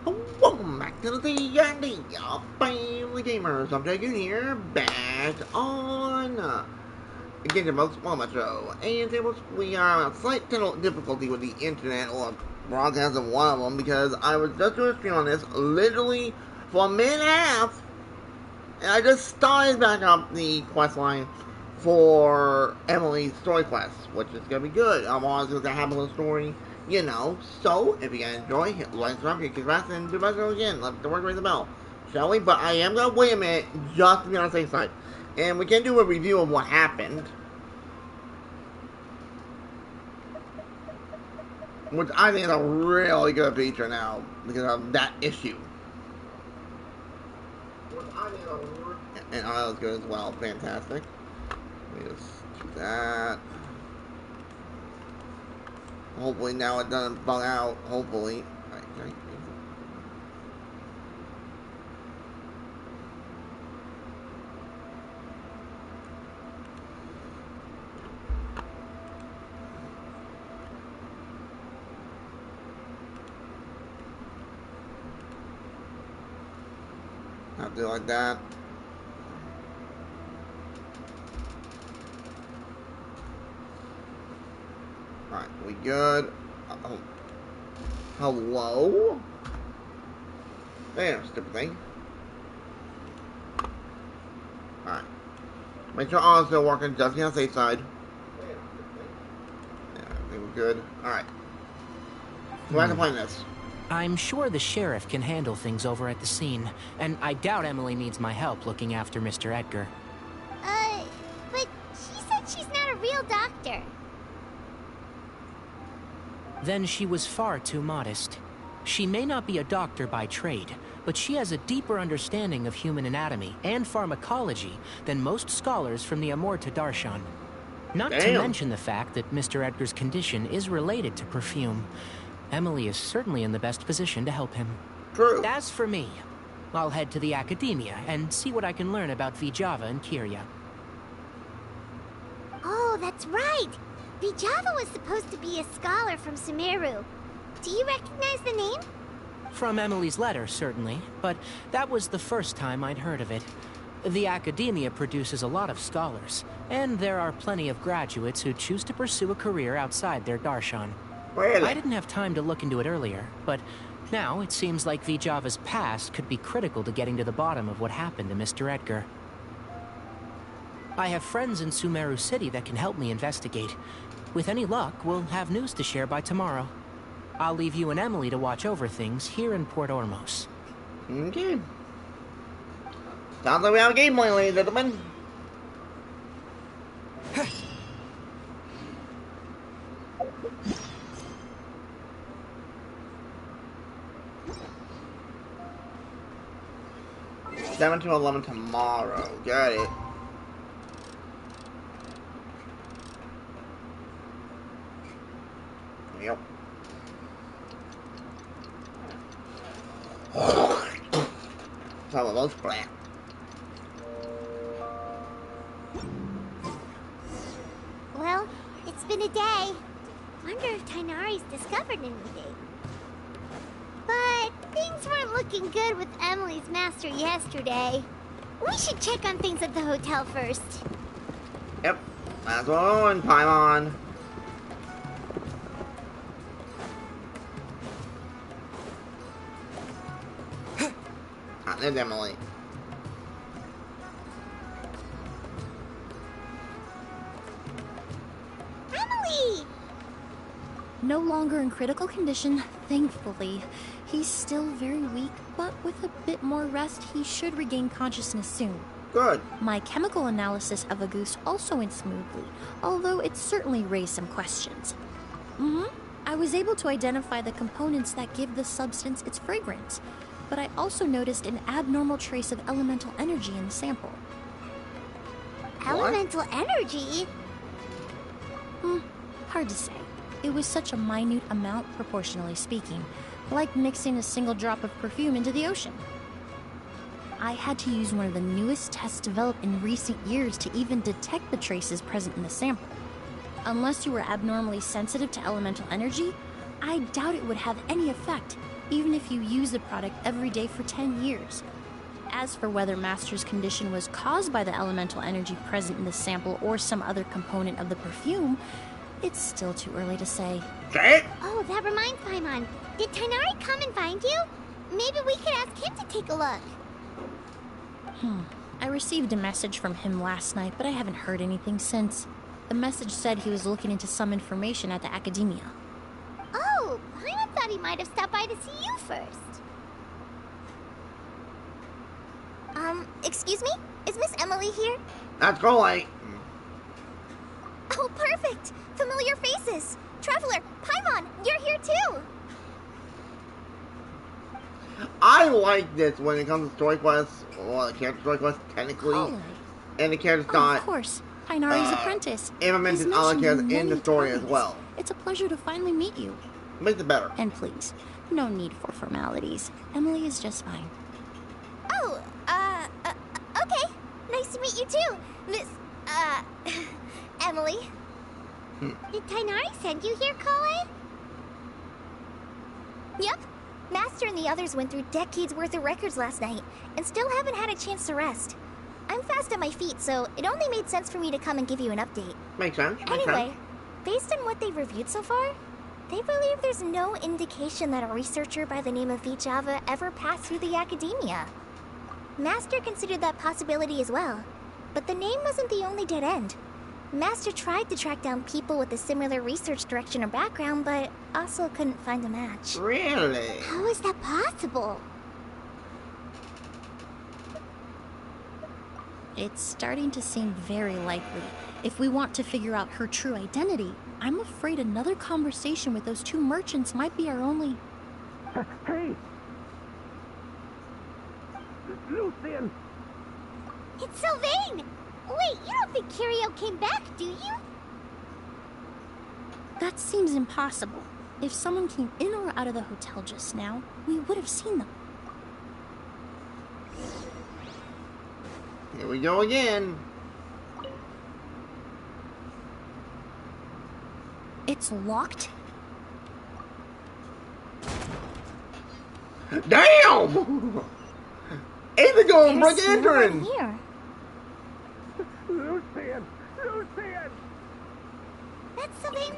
Welcome back to the D&D Family Gamers. I'm Jacob here, back on Genshin Show. And we are on a slight difficulty with the internet or broadcast of one of them because I was just doing a stream on this literally for a minute and a half, and I just started back up the quest line for Emily's story quest, which is gonna be good. I'm always gonna have a little story. So if you guys enjoy, hit like, subscribe, kick your ass, and do the best again. Let the work ring the bell, shall we? But I am gonna wait a minute just to be on the safe side, and we can do a review of what happened, which I think is a really good feature now because of that issue. And that was good as well. Fantastic. Let me just do that. Hopefully now it doesn't bug out. Hopefully. Right. I'll do it like that. Alright, we good? Hello? There, stupid thing. Alright. Make sure all is still working, just on the safe side. Yeah, I think we're good. Alright. So I can play this. I'm sure the sheriff can handle things over at the scene, and I doubt Emily needs my help looking after Mr. Edgar. But she said she's not a real doctor. Then she was far too modest. She may not be a doctor by trade, but she has a deeper understanding of human anatomy and pharmacology than most scholars from the Amurta Darshan. Not to mention the fact that Mr. Edgar's condition is related to perfume. Emily is certainly in the best position to help him. True. As for me, I'll head to the academia and see what I can learn about Vijava and Kirya. Oh, that's right! Vijava was supposed to be a scholar from Sumeru. Do you recognize the name? From Emily's letter, certainly, but that was the first time I'd heard of it. The academia produces a lot of scholars, and there are plenty of graduates who choose to pursue a career outside their darshan. Really? I didn't have time to look into it earlier, but now it seems like Vijava's past could be critical to getting to the bottom of what happened to Mr. Edgar. I have friends in Sumeru City that can help me investigate. With any luck, we'll have news to share by tomorrow. I'll leave you and Emily to watch over things here in Port Ormos. Okay. Sounds like we have a game plan, ladies and gentlemen. Seven to 11 tomorrow. Got it. Yep. Some of those black. Well, it's been a day. Wonder if Tainari's discovered anything. But things weren't looking good with Emily's master yesterday. We should check on things at the hotel first. Yep. That's one. Paimon. There's Emily. Emily! No longer in critical condition, thankfully. He's still very weak, but with a bit more rest, he should regain consciousness soon. Good. My chemical analysis of a goose also went smoothly, although it certainly raised some questions. I was able to identify the components that give the substance its fragrance, but I also noticed an abnormal trace of elemental energy in the sample. Elemental energy? Hard to say. It was such a minute amount, proportionally speaking, like mixing a single drop of perfume into the ocean. I had to use one of the newest tests developed in recent years to even detect the traces present in the sample. Unless you were abnormally sensitive to elemental energy, I doubt it would have any effect, even if you use the product every day for 10 years. As for whether Master's condition was caused by the elemental energy present in the sample or some other component of the perfume, it's still too early to say. Okay. Oh, that reminds Paimon. Did Tainari come and find you? Maybe we could ask him to take a look. I received a message from him last night, but I haven't heard anything since. The message said he was looking into some information at the academia. Oh, Paimon thought he might have stopped by to see you first. Excuse me? Is Miss Emily here? That's cool, Oh, perfect! Familiar faces! Traveler, Paimon, you're here too! I like this when it comes to story quests, well, the character story quests, technically, Colin. and the character's Oh, not of course. Tainari's apprentice. implemented He's all the mentioned characters in the many story as times. well. It's a pleasure to finally meet you. Makes it better. And please, no need for formalities. Emily is just fine. Oh, okay. Nice to meet you too, Miss, Emily. Did Tainari send you here, Kale? Yep. Master and the others went through decades worth of records last night, and still haven't had a chance to rest. I'm fast on my feet, so it only made sense for me to come and give you an update. Makes sense. Makes Anyway, sense. based on what they've reviewed so far, they believe there's no indication that a researcher by the name of Vijava ever passed through the academia. Master considered that possibility as well, but the name wasn't the only dead end. Master tried to track down people with a similar research direction or background, but also couldn't find a match. Really? How is that possible? It's starting to seem very likely. If we want to figure out her true identity, I'm afraid another conversation with those two merchants might be our only... Hey! Lucian! It's Sylvain! Wait, you don't think Curio came back, do you? That seems impossible. If someone came in or out of the hotel just now, we would have seen them. Here we go again. It's locked? Damn! Indigo and break There's no one entrance! here. Lucian! Lucian! That's Sylvain.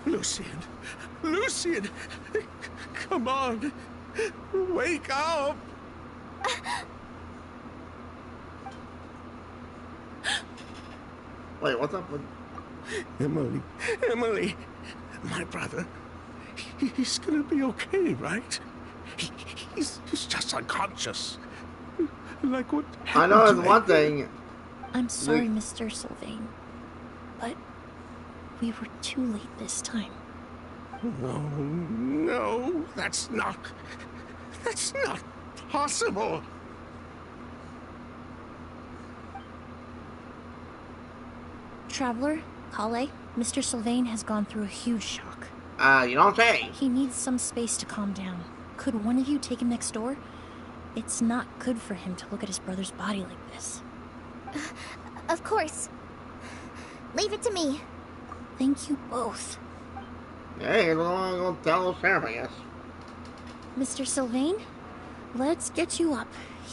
Lucian! Lucian! Come on! Wake up! Wait, what's up with... Emily, my brother, he's gonna be okay, right? He's just unconscious. Like what I happened know to there's one Edgar. thing. I'm sorry, Mr. Sylvain. But we were too late this time. No, that's not possible. Traveler, Kale, Mr. Sylvain has gone through a huge shock. You don't say. He needs some space to calm down. Could one of you take him next door? It's not good for him to look at his brother's body like this. Of course. Leave it to me. Thank you both. Hey, we're gonna go tell the sheriff, I guess. Mr. Sylvain, let's get you up.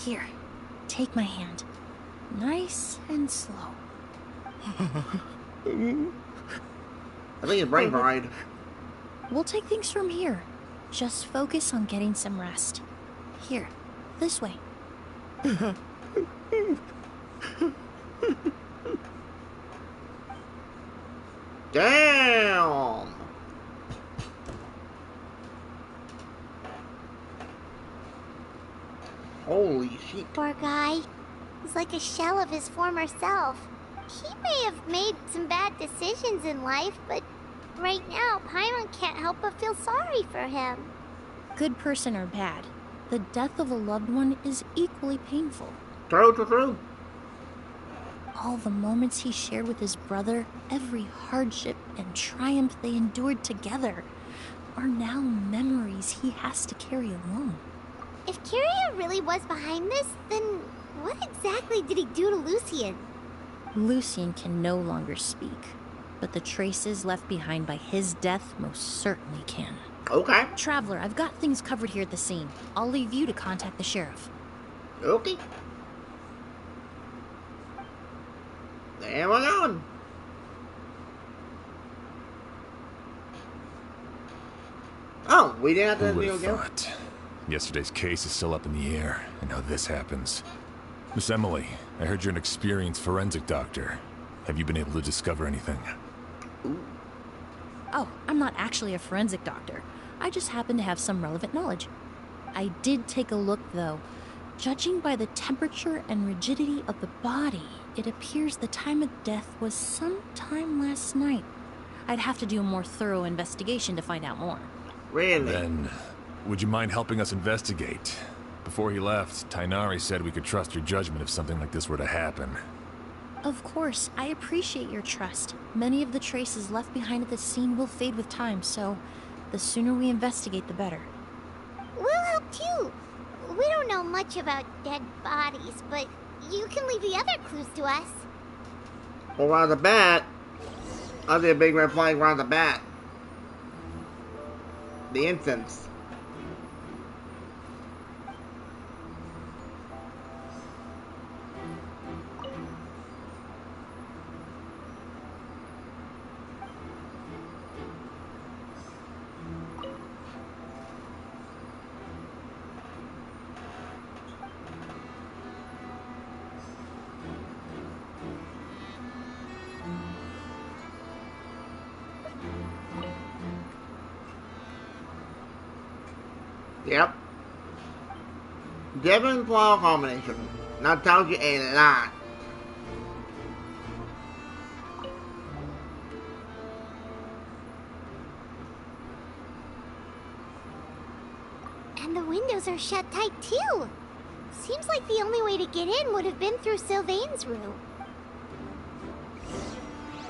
Here, take my hand. Nice and slow. I think it's brain fried. We'll take things from here. Just focus on getting some rest. Here, this way. Damn! Holy shit. Poor guy. He's like a shell of his former self. He may have made some bad decisions in life, but right now, Paimon can't help but feel sorry for him. Good person or bad, the death of a loved one is equally painful. True. All the moments he shared with his brother, every hardship and triumph they endured together, are now memories he has to carry alone. If Curio really was behind this, then what exactly did he do to Lucian? Lucian can no longer speak, but the traces left behind by his death most certainly can. Okay. Traveler, I've got things covered here at the scene. I'll leave you to contact the sheriff. Okay. There we're going. Oh, we didn't have to Who would deal have again. thought? Yesterday's case is still up in the air, and now this happens. Miss Emily, I heard you're an experienced forensic doctor. Have you been able to discover anything? Oh, I'm not actually a forensic doctor. I just happen to have some relevant knowledge. I did take a look, though. Judging by the temperature and rigidity of the body, it appears the time of death was sometime last night. I'd have to do a more thorough investigation to find out more. Really? Then, would you mind helping us investigate? Before he left, Tainari said we could trust your judgment if something like this were to happen. Of course, I appreciate your trust. Many of the traces left behind at the scene will fade with time, so the sooner we investigate, the better. We'll help too. We don't know much about dead bodies, but you can leave the other clues to us. Well, right off the bat, I see a big red flag right off the bat. The incense. Yep. Devon flower combination. That tells you a lot. And the windows are shut tight too. Seems like the only way to get in would have been through Sylvain's room.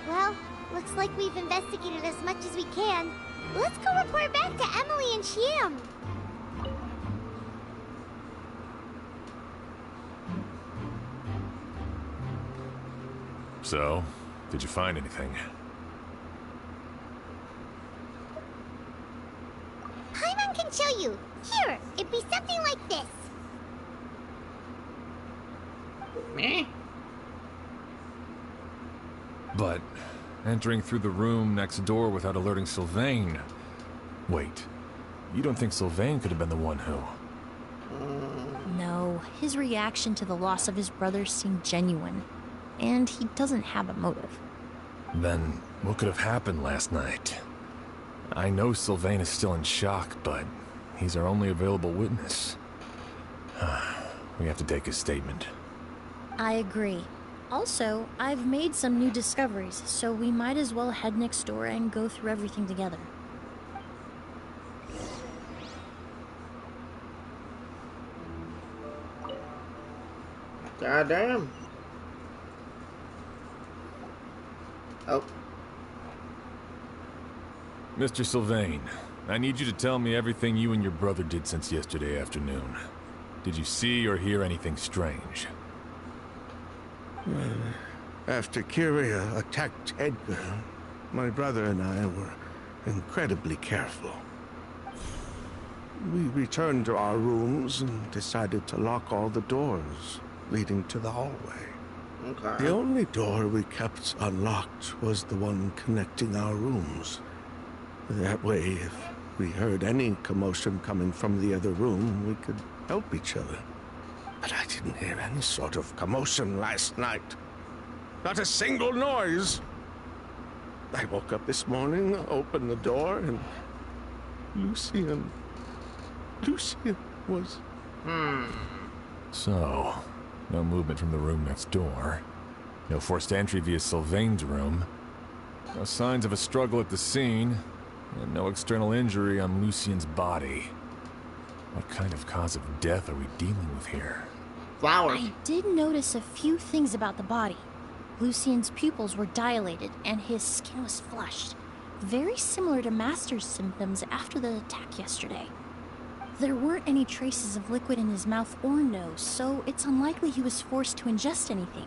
Well, looks like we've investigated as much as we can. Let's go report back to Emily and Shiam. So, did you find anything? Paimon can show you. Here, it'd be something like this. Meh. But entering through the room next door without alerting Sylvain... Wait, you don't think Sylvain could have been the one who... No, his reaction to the loss of his brother seemed genuine, and he doesn't have a motive. Then, what could have happened last night? I know Sylvain is still in shock, but he's our only available witness. We have to take his statement. I agree. Also, I've made some new discoveries, so we might as well head next door and go through everything together. Goddamn. Oh. Mr. Sylvain, I need you to tell me everything you and your brother did since yesterday afternoon. Did you see or hear anything strange? After Kyria attacked Edgar, my brother and I were incredibly careful. We returned to our rooms and decided to lock all the doors leading to the hallway. Okay. The only door we kept unlocked was the one connecting our rooms. That way, if we heard any commotion coming from the other room, we could help each other. But I didn't hear any sort of commotion last night. Not a single noise. I woke up this morning, opened the door, and Lucian was... So, no movement from the room next door. No forced entry via Sylvain's room. No signs of a struggle at the scene. And no external injury on Lucian's body. What kind of cause of death are we dealing with here? Flowers. I did notice a few things about the body. Lucian's pupils were dilated and his skin was flushed. Very similar to Master's symptoms after the attack yesterday. There weren't any traces of liquid in his mouth or nose, so it's unlikely he was forced to ingest anything.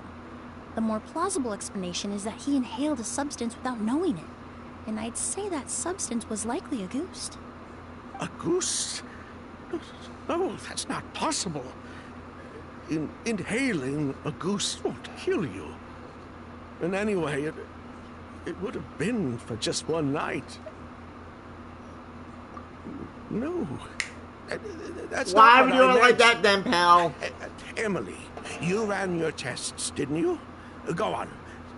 The more plausible explanation is that he inhaled a substance without knowing it. And I'd say that substance was likely a ghost. A goose? No, that's not possible. Inhaling a goose won't kill you. And anyway, it would have been for just one night. No. That's Why not would what you I do it like meant. that then, pal? Emily, you ran your tests, didn't you? Go on.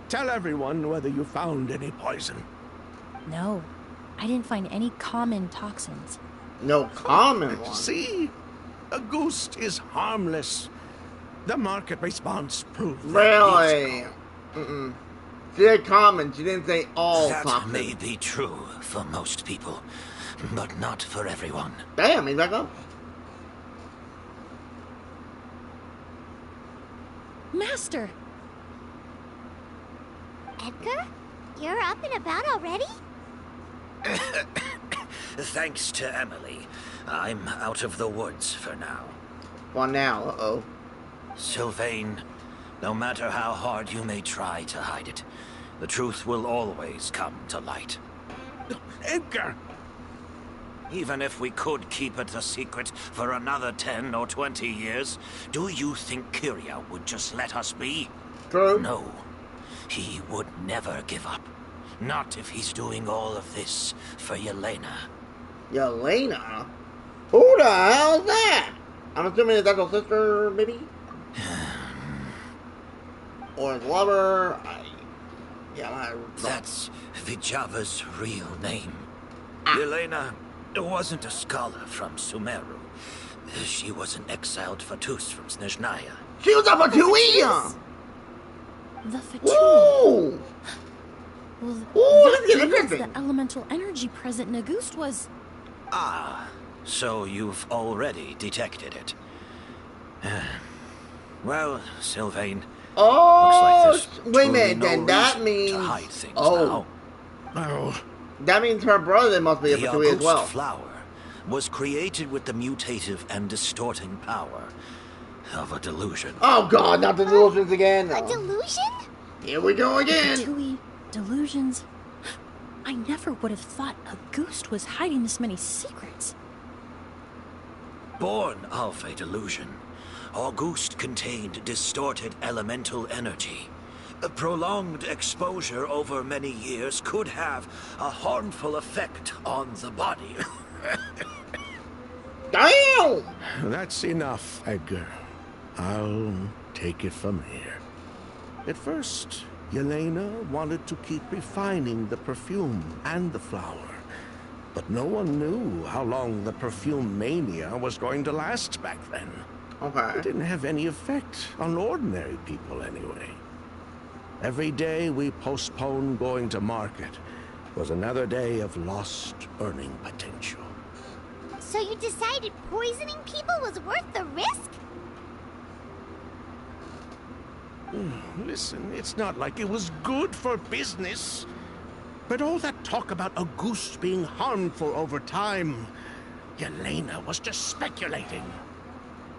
Tell everyone whether you found any poison. No, I didn't find any common toxins. No common one. See? A goose is harmless. The market response proved that Really? it's Mm-mm. She said common. She didn't say all That toxins. may be true for most people, but not for everyone. Damn, he's back up. Master! Edgar? You're up and about already? Thanks to Emily, I'm out of the woods for now. Well, now, uh-oh. Sylvain, no matter how hard you may try to hide it, the truth will always come to light. Edgar! Even if we could keep it a secret for another 10 or 20 years, do you think Kyria would just let us be? True. No. He would never give up. Not if he's doing all of this for Yelena. Yelena? Who the hell is that? I'm assuming that's her sister, maybe? Or his lover? That's Vijava's real name. Yelena wasn't a scholar from Sumeru. She was an exiled Fatus from Snezhnaya. She was a Fatuia! The Fatui. Woo! Well, Ooh, that that's means interesting. the elemental energy present in Auguste was... Ah, so you've already detected it. Well, Sylvain, Oh, looks like there's wait a truly minute, no then that reason means... to hide things Oh, now. Oh, that means her brother must be a The Fatui as Auguste well. flower was created with the mutative and distorting power of a delusion. Oh god, not the delusions again. A delusion? Here we go again. Fatui, delusions... I never would have thought Auguste was hiding this many secrets. Born of a delusion, Auguste contained distorted elemental energy. A prolonged exposure over many years could have a harmful effect on the body. Damn! that's enough, Edgar. I'll take it from here. At first, Yelena wanted to keep refining the perfume and the flower. But no one knew how long the perfume mania was going to last back then. Okay. It didn't have any effect on ordinary people anyway. Every day we postponed going to market was another day of lost earning potential. So you decided poisoning people was worth the risk? Listen, it's not like it was good for business. But all that talk about Auguste being harmful over time, Yelena was just speculating.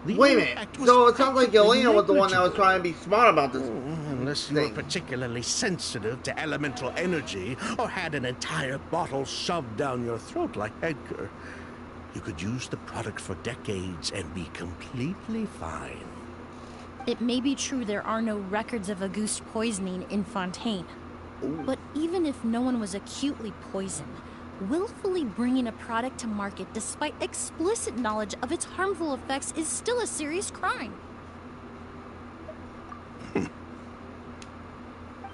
The Wait a minute. impact was So it sounds like practically Yelena was the one that was negligible. trying to be smart about this. Unless you were thing. particularly sensitive to elemental energy, or had an entire bottle shoved down your throat like Edgar, you could use the product for decades and be completely fine. It may be true there are no records of Auguste poisoning in Fontaine. But even if no one was acutely poisoned, willfully bringing a product to market despite explicit knowledge of its harmful effects is still a serious crime.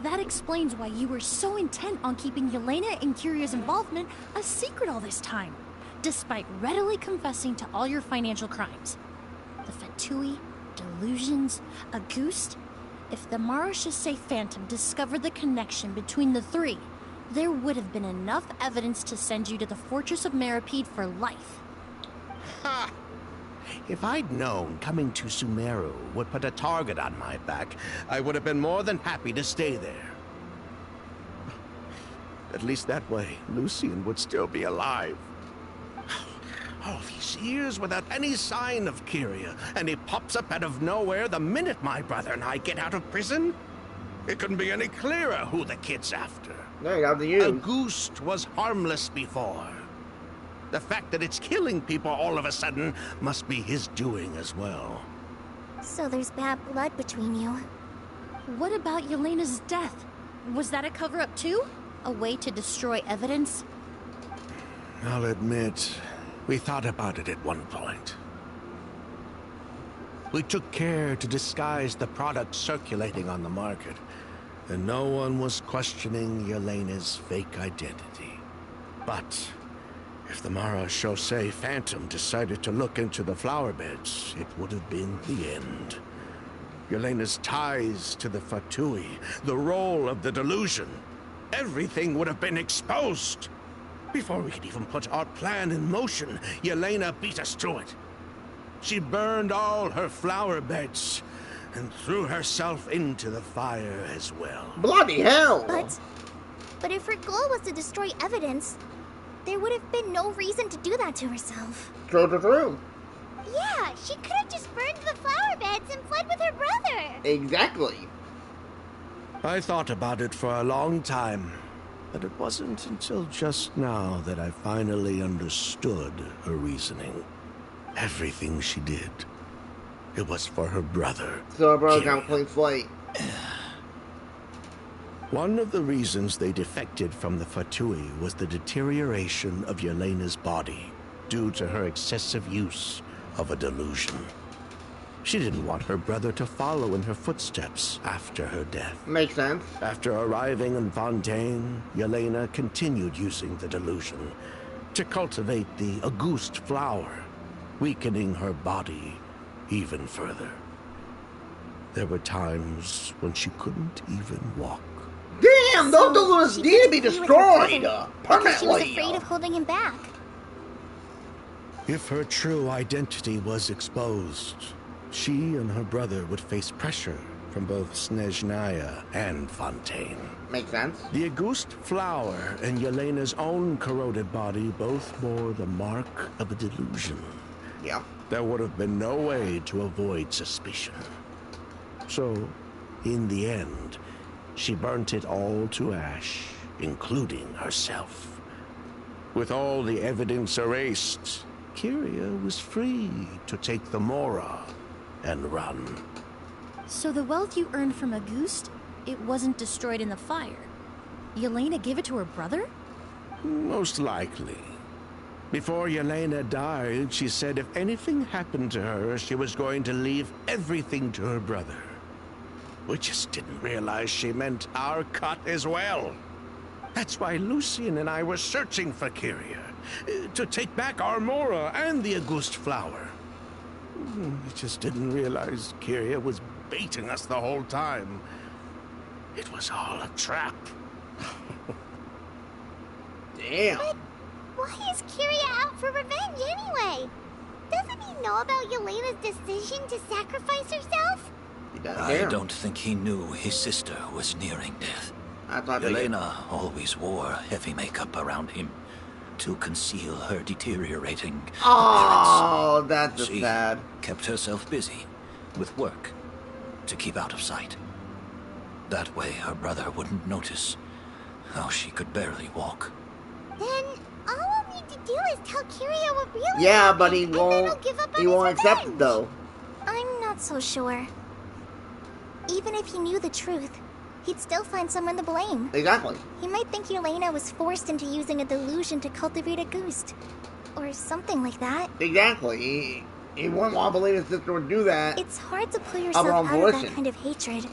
That explains why you were so intent on keeping Yelena and Kyria's involvement a secret all this time, despite readily confessing to all your financial crimes. The Fatui, delusions, Auguste. If the Marechaussee Phantom discovered the connection between the three, there would have been enough evidence to send you to the Fortress of Meripede for life. Ha! If I'd known coming to Sumeru would put a target on my back, I would have been more than happy to stay there. At least that way, Lucien would still be alive. All these years without any sign of Kyria, and he pops up out of nowhere the minute my brother and I get out of prison? It couldn't be any clearer who the kid's after. There you go, to you. August was harmless before. The fact that it's killing people all of a sudden must be his doing as well. So there's bad blood between you. What about Yelena's death? Was that a cover-up too? A way to destroy evidence? I'll admit, we thought about it at one point. We took care to disguise the product circulating on the market, and no one was questioning Yelena's fake identity. But if the Mara Chaussee Phantom decided to look into the flower beds, it would have been the end. Yelena's ties to the Fatui, the role of the delusion, everything would have been exposed. Before we could even put our plan in motion, Yelena beat us to it. She burned all her flower beds and threw herself into the fire as well. Bloody hell! But if her goal was to destroy evidence, there would have been no reason to do that to herself. True. Yeah, she could have just burned the flower beds and fled with her brother. Exactly. I thought about it for a long time, but it wasn't until just now that I finally understood her reasoning. Everything she did, it was for her brother. So her brother got a clean slate. One of the reasons they defected from the Fatui was the deterioration of Yelena's body due to her excessive use of a delusion. She didn't want her brother to follow in her footsteps after her death. Makes sense. After arriving in Fontaine, Yelena continued using the delusion to cultivate the Auguste flower, weakening her body even further. There were times when she couldn't even walk. Damn, those delusions need to be destroyed Because she was permanently. afraid of holding him back. If her true identity was exposed, she and her brother would face pressure from both Snezhnaya and Fontaine. Makes sense. The Auguste flower and Yelena's own corroded body both bore the mark of a delusion. Yeah. There would have been no way to avoid suspicion. So, in the end, she burnt it all to ash, including herself. With all the evidence erased, Kyria was free to take the Mora and run. So the wealth you earned from Auguste, it wasn't destroyed in the fire. Yelena gave it to her brother? Most likely. Before Yelena died, she said if anything happened to her, she was going to leave everything to her brother. We just didn't realize she meant our cut as well. That's why Lucien and I were searching for Kyria, to take back our Mora and the Auguste flower. We just didn't realize Kyria was baiting us the whole time. It was all a trap. Damn. But why is Kyria out for revenge anyway? Doesn't he know about Yelena's decision to sacrifice herself? He does I care. don't think he knew his sister was nearing death. That's what I figured. Yelena always wore heavy makeup around him to conceal her deteriorating appearance. Oh, that's just She sad. kept herself busy with work to keep out of sight. That way her brother wouldn't notice how she could barely walk. Then all we'll need to do is tell Kyria what really Yeah, happened, but he and then won't. he'll give up on He his won't accept it revenge. though. I'm not so sure. Even if he knew the truth, he'd still find someone to blame. Exactly. He might think Yelena was forced into using a delusion to cultivate a ghost. Or something like that. Exactly. He wouldn't want to believe his sister would do that. It's hard to pull yourself own out of that volition. kind of hatred.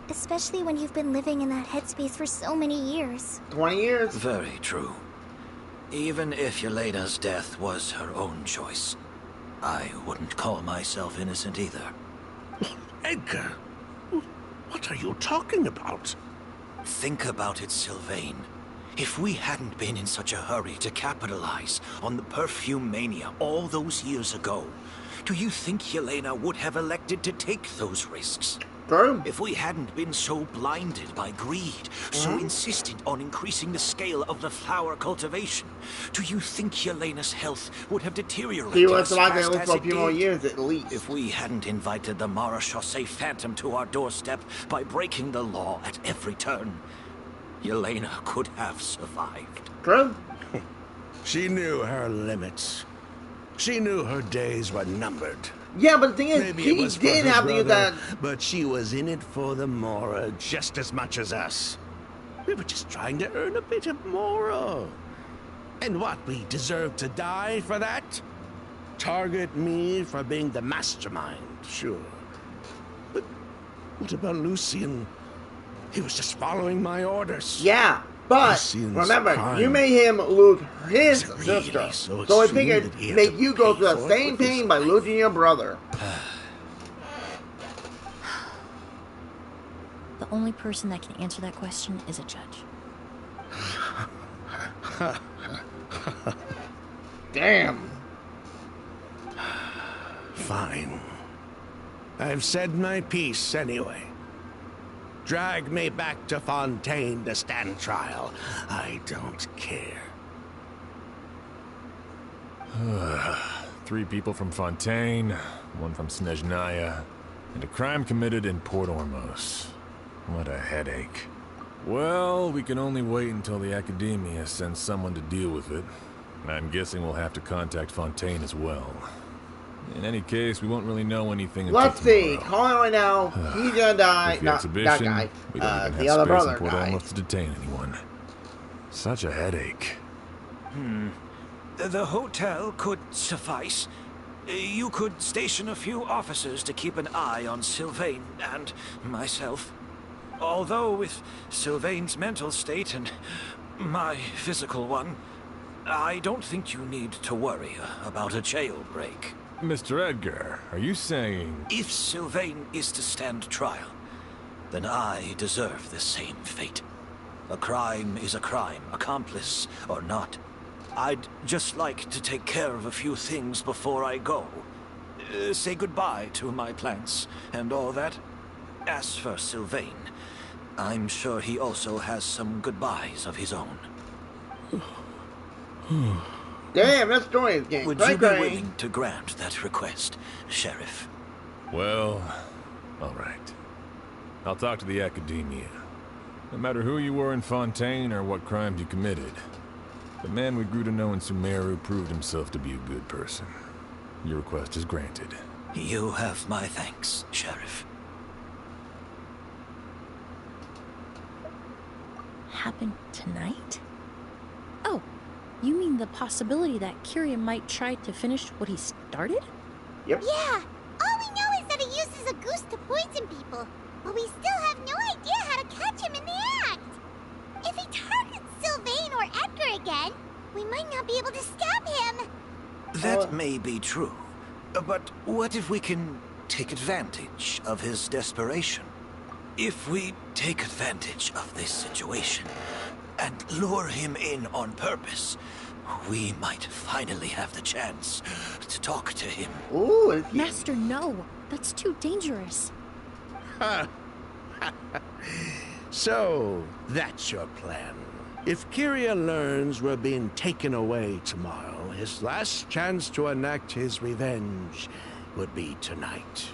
Especially when you've been living in that headspace for so many years. 20 years. Very true. Even if Yelena's death was her own choice, I wouldn't call myself innocent either. Edgar, what are you talking about? Think about it, Sylvain. If we hadn't been in such a hurry to capitalize on the perfume mania all those years ago, do you think Yelena would have elected to take those risks? True. If we hadn't been so blinded by greed, so insistent on increasing the scale of the flower cultivation, do you think Yelena's health would have deteriorated She was as surviving fast at least as for a it few more did? years at least. If we hadn't invited the Marechaussee Phantom to our doorstep by breaking the law at every turn, Yelena could have survived. True. She knew her limits. She knew her days were numbered. Yeah, but the thing is, Maybe it she was for did her have to use brother, that. but she was in it for the Mora just as much as us. We were just trying to earn a bit of Mora. And what, we deserve to die for that? Target me for being the mastermind, sure. But what about Lucien? He was just following my orders. Yeah, but Lucien's remember, crime. you made him lose his Is it really sister. so So I extreme figured that he had make to you go pay through the for it same with his pain by life? losing your brother. The only person that can answer that question is a judge. Damn. Fine. I've said my piece anyway. Drag me back to Fontaine to stand trial. I don't care. 3 people from Fontaine, 1 from Snezhnaya, and a crime committed in Port Ormos. What a headache. Well, we can only wait until the Academia sends someone to deal with it. I'm guessing we'll have to contact Fontaine as well. In any case, we won't really know anything until Let's see. tomorrow. Calling right now. He's gonna die. With the Not exhibition, that guy. we don't even The have other space brother in Port died. Ormos to detain anyone. Such a headache. The hotel could suffice. You could station a few officers to keep an eye on Sylvain and myself. Although with Sylvain's mental state and my physical one, I don't think you need to worry about a jailbreak. Mr. Edgar, are you saying... If Sylvain is to stand trial, then I deserve the same fate. A crime is a crime, accomplice or not. I'd just like to take care of a few things before I go. Say goodbye to my plants and all that. As for Sylvain, I'm sure he also has some goodbyes of his own. Damn, that story is getting Would you be cray-cray. willing to grant that request, Sheriff? Well, all right. I'll talk to the Academia. No matter who you were in Fontaine or what crimes you committed, the man we grew to know in Sumeru proved himself to be a good person. Your request is granted. You have my thanks, Sheriff. Happened tonight? Oh, you mean the possibility that Kyria might try to finish what he started? Yep. Yeah, all we know is that he uses a goose to poison people, but we still have no idea how to catch him in the act. If he targets Sylvain or Edgar again, we might not be able to stab him. That may be true, but what if we can take advantage of his desperation? If we take advantage of this situation and lure him in on purpose, we might finally have the chance to talk to him. Ooh, it's Master, no. That's too dangerous. So, that's your plan. If Kyria learns we're being taken away tomorrow, his last chance to enact his revenge would be tonight.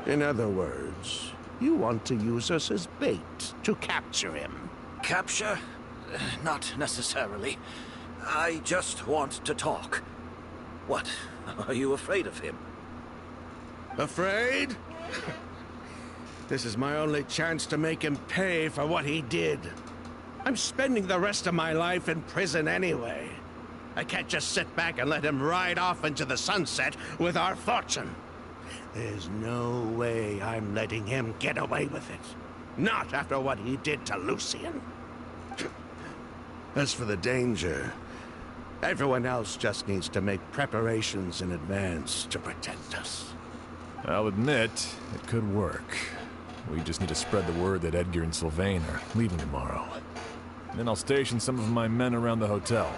In other words, you want to use us as bait to capture him. Capture? Not necessarily. I just want to talk. What? Are you afraid of him? Afraid? This is my only chance to make him pay for what he did. I'm spending the rest of my life in prison anyway. I can't just sit back and let him ride off into the sunset with our fortune. There's no way I'm letting him get away with it. Not after what he did to Lucien. As for the danger, everyone else just needs to make preparations in advance to protect us. I'll admit, it could work. We just need to spread the word that Edgar and Sylvain are leaving tomorrow. Then I'll station some of my men around the hotel.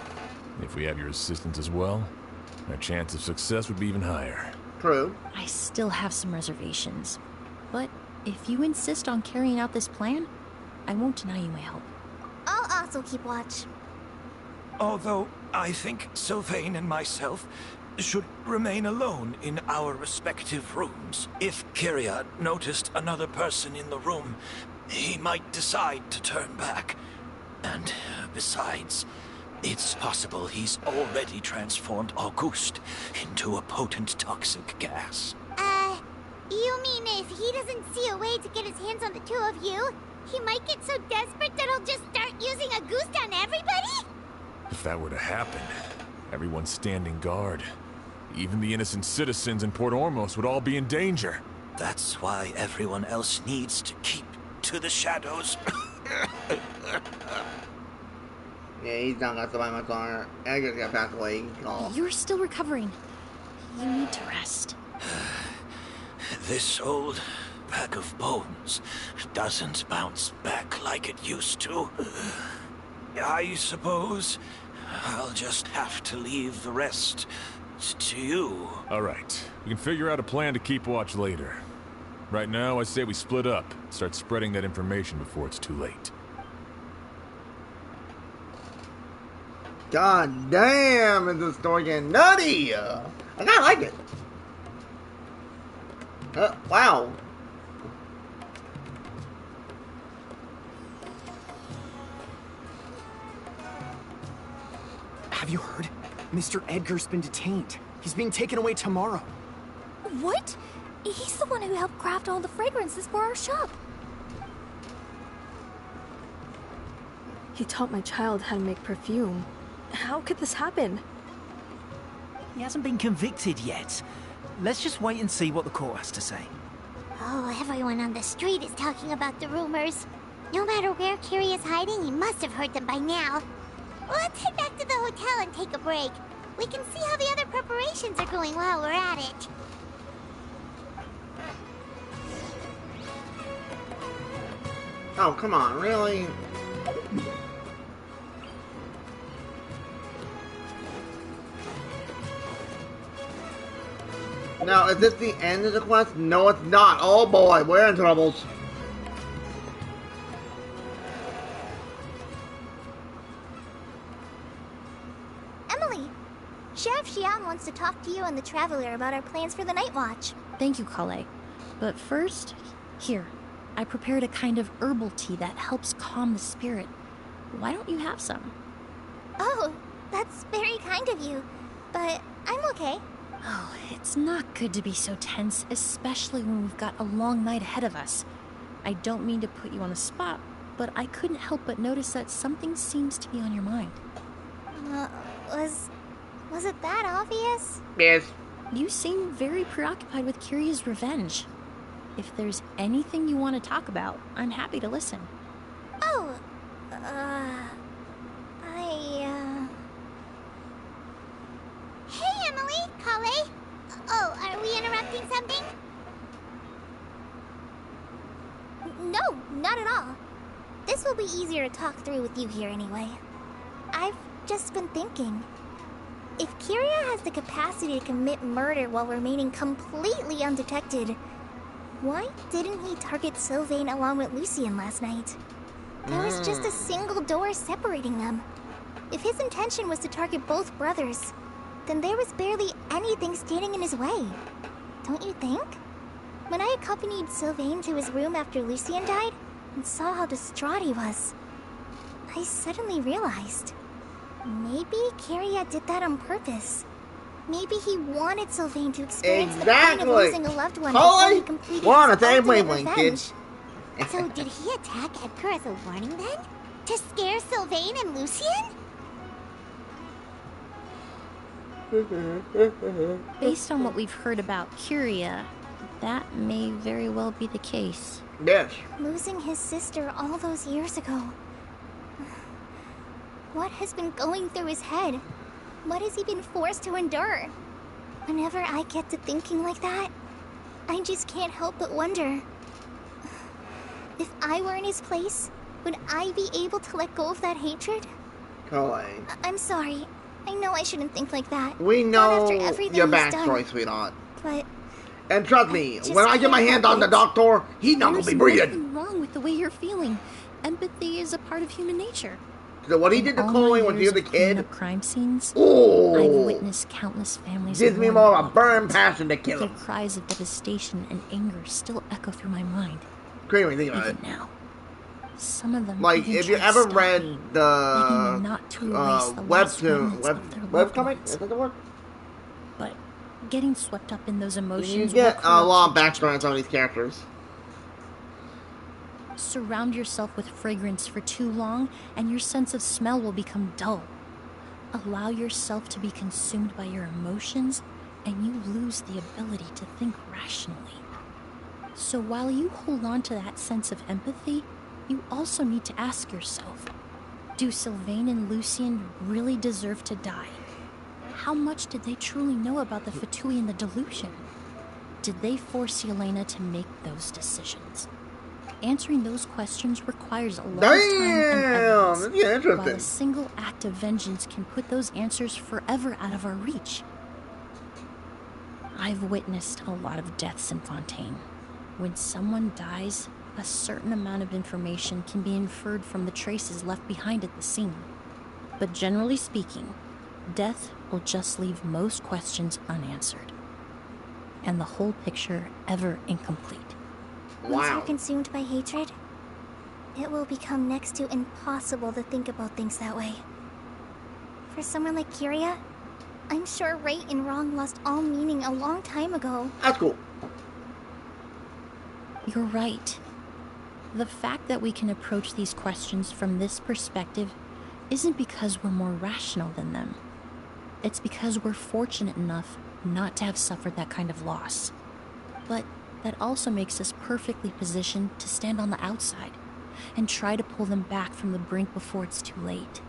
If we have your assistance as well, our chance of success would be even higher. true. I still have some reservations. But If you insist on carrying out this plan, I won't deny you my help. I'll also keep watch. Although I think Sylvain and myself should remain alone in our respective rooms. If Kyria noticed another person in the room, he might decide to turn back. And besides, it's possible he's already transformed Auguste into a potent toxic gas. You mean if he doesn't see a way to get his hands on the two of you, he might get so desperate that he'll just start using Auguste on everybody? If that were to happen, everyone's standing guard. Even the innocent citizens in Port Ormos would all be in danger. That's why everyone else needs to keep to the shadows. Yeah, he's not gonna survive much longer. Edgar's gonna pass away. You can call. You're still recovering. You need to rest. This old bag of bones doesn't bounce back like it used to. I suppose I'll just have to leave the rest to you. Alright, we can figure out a plan to keep watch later. Right now, I say we split up, start spreading that information before it's too late. God damn, is this story getting nutty? I kinda like it. Wow. Have you heard? Mr. Edgar's been detained. He's being taken away tomorrow. What? He's the one who helped craft all the fragrances for our shop. He taught my child how to make perfume. How could this happen? He hasn't been convicted yet. Let's just wait and see what the court has to say. Oh, everyone on the street is talking about the rumors. No matter where Kyria is hiding, he must have heard them by now. Let's head back to the hotel and take a break. We can see how the other preparations are going while we're at it. Oh, come on, really? Now, is this the end of the quest? No, it's not. Oh boy, we're in troubles. Emily, Sheriff Xian wants to talk to you and the Traveler about our plans for the night watch. Thank you, Kale. But first, here. I prepared a kind of herbal tea that helps calm the spirit. Why don't you have some? Oh, that's very kind of you. But I'm okay. Oh, it's not good to be so tense, especially when we've got a long night ahead of us. I don't mean to put you on the spot, but I couldn't help but notice that something seems to be on your mind. Was it that obvious? Yes. You seem very preoccupied with Kyria's revenge. If there's anything you want to talk about, I'm happy to listen. Oh, Hey, Emily, Kale. Oh, are we interrupting something? No, not at all. This will be easier to talk through with you here anyway. I've just been thinking. If Kyria has the capacity to commit murder while remaining completely undetected, why didn't he target Sylvain along with Lucien last night? There was just a single door separating them. If his intention was to target both brothers, then there was barely anything standing in his way. Don't you think? When I accompanied Sylvain to his room after Lucien died and saw how distraught he was, I suddenly realized maybe Kyria did that on purpose. Maybe he wanted Sylvain to experience the pain of losing a loved one before he completed his ultimate revenge. So did he attack Edgar as a warning then? To scare Sylvain and Lucien? Based on what we've heard about Kyria, that may very well be the case. Yes. Losing his sister all those years ago. What has been going through his head? What has he been forced to endure? Whenever I get to thinking like that, I just can't help but wonder. If I were in his place, would I be able to let go of that hatred? Kale. I'm sorry. I know I shouldn't think like that. We Not know after everything your he's done. backstory, sweetheart. But And trust me, just when I get my can't hands help on the it. doctor, he's not gonna There's be breathing. nothing wrong with the way you're feeling. Empathy is a part of human nature. So what he In did to all Chloe my when she years was a of cleaning kid, up crime scenes, I've oh, witnessed countless families gives me mourn more their of a loved burn ones. passion to kill Their him. cries of devastation and anger still echo through my mind, Crazy think about even it. now. Some of them Like, even if you try to ever stop read me, begging the me not to erase the last remnants of their loved webcomic, ones. is that the word? But getting swept up in those emotions You will get a corrupt lot of your backstory on judgment. some of these characters. Surround yourself with fragrance for too long, and your sense of smell will become dull. Allow yourself to be consumed by your emotions, and you lose the ability to think rationally. So while you hold on to that sense of empathy, you also need to ask yourself, do Sylvain and Lucien really deserve to die? How much did they truly know about the Fatui and the delusion? Did they force Yelena to make those decisions? Answering those questions requires a lot of time and evidence, yeah, while a interesting. single act of vengeance can put those answers forever out of our reach. I've witnessed a lot of deaths in Fontaine. When someone dies, a certain amount of information can be inferred from the traces left behind at the scene. But generally speaking, death will just leave most questions unanswered, and the whole picture ever incomplete. Once you're Wow. consumed by hatred, it will become next to impossible to think about things that way. For someone like Kyria, I'm sure right and wrong lost all meaning a long time ago. That's cool. You're right. The fact that we can approach these questions from this perspective isn't because we're more rational than them. It's because we're fortunate enough not to have suffered that kind of loss. But that also makes us perfectly positioned to stand on the outside and try to pull them back from the brink before it's too late.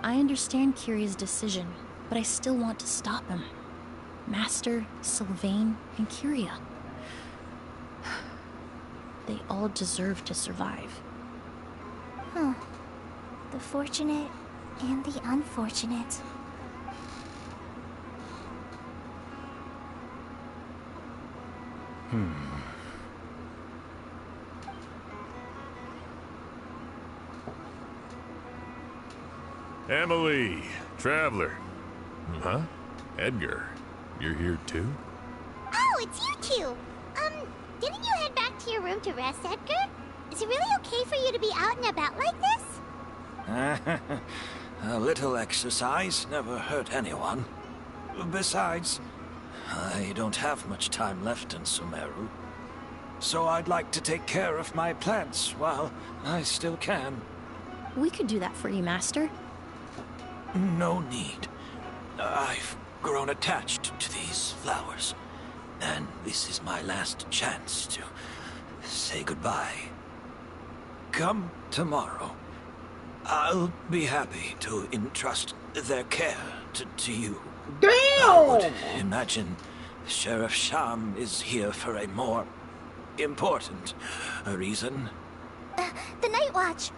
I understand Kyria's decision, but I still want to stop him. Master, Sylvain, and Kyria. They all deserve to survive. Huh. The fortunate and the unfortunate. Emily, Traveler. Huh? Edgar, you're here too? Oh, it's you two! Didn't you head back to your room to rest, Edgar? Is it really okay for you to be out and about like this? A little exercise never hurt anyone. Besides, I don't have much time left in Sumeru. So I'd like to take care of my plants while I still can. We could do that for you, Master. No need. I've grown attached to these flowers, and this is my last chance to say goodbye. Come tomorrow. I'll be happy to entrust their care to you. I would Damn! imagine Sheriff Sham is here for a more important reason. The Night Watch!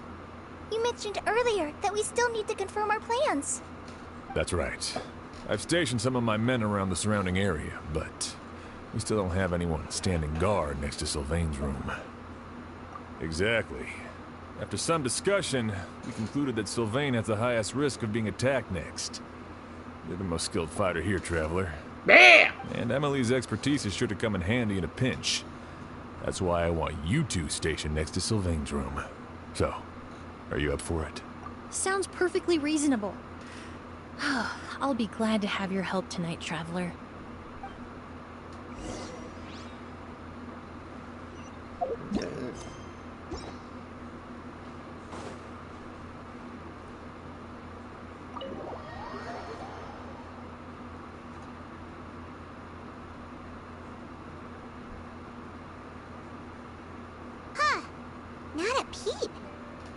You mentioned earlier that we still need to confirm our plans. That's right. I've stationed some of my men around the surrounding area, but we still don't have anyone standing guard next to Sylvain's room. Exactly. After some discussion, we concluded that Sylvain has the highest risk of being attacked next. You're the most skilled fighter here, Traveler. Bam! And Emily's expertise is sure to come in handy in a pinch. That's why I want you two stationed next to Sylvain's room. So, are you up for it? Sounds perfectly reasonable. I'll be glad to have your help tonight, Traveler. Huh. Not a peep.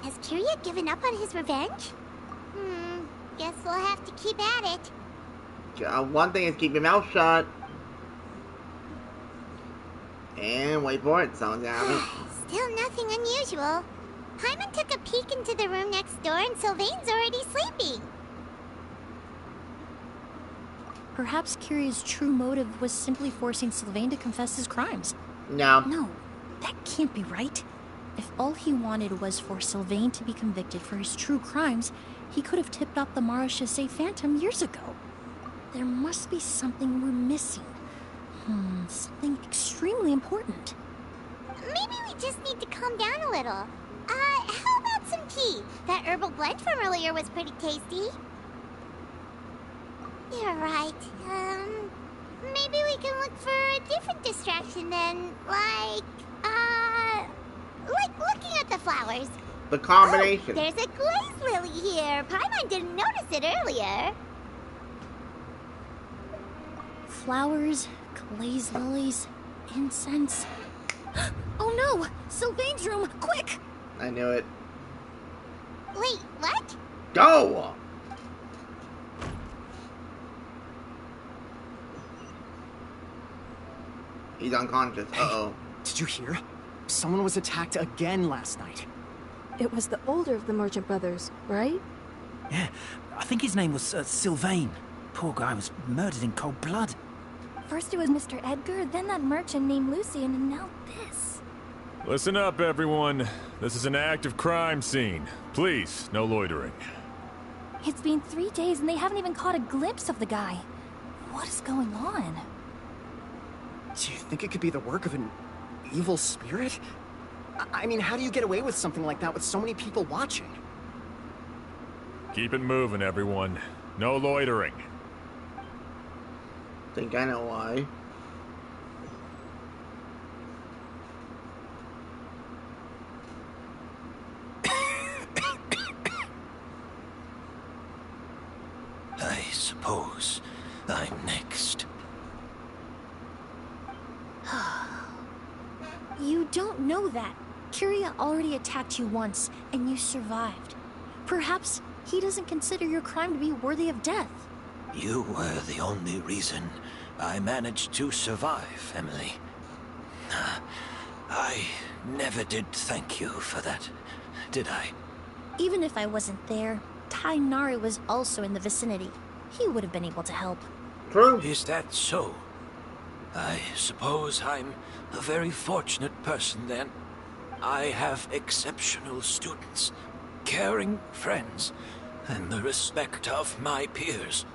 Has Kyria given up on his revenge? Guess we'll have to keep at it. One thing is keep your mouth shut. And wait for it, someone's gonna happen. Still nothing unusual. Hyman took a peek into the room next door and Sylvain's already sleeping. Perhaps Kiria's true motive was simply forcing Sylvain to confess his crimes. No. No, that can't be right. If all he wanted was for Sylvain to be convicted for his true crimes, he could have tipped off the Marechaussee Phantom years ago. There must be something we're missing. Something extremely important. Maybe we just need to calm down a little. How about some tea? That herbal blend from earlier was pretty tasty. You're right. Maybe we can look for a different distraction then, like looking at the flowers. The combination. Oh, there's a glaze lily here. Paimon didn't notice it earlier. Flowers, glaze lilies, incense. Oh no! Sylvain's room! Quick! I knew it. Wait, what? Go! He's unconscious. Uh-oh. Did you hear? Someone was attacked again last night. It was the older of the merchant brothers, right? Yeah, I think his name was Sylvain. Poor guy was murdered in cold blood. First it was Mr. Edgar, then that merchant named Lucien, and now this. Listen up, everyone. This is an active crime scene. Please, no loitering. It's been 3 days and they haven't even caught a glimpse of the guy. What is going on? Do you think it could be the work of an evil spirit? I mean, how do you get away with something like that with so many people watching? Keep it moving, everyone. No loitering. Think I know why. I suppose I'm next. You don't know that. Kiria already attacked you once, and you survived. Perhaps he doesn't consider your crime to be worthy of death. You were the only reason I managed to survive, Emily. I never did thank you for that, did I? Even if I wasn't there, Tainari was also in the vicinity. He would have been able to help. True. Is that so? I suppose I'm a very fortunate person then. I have exceptional students, caring friends, and the respect of my peers.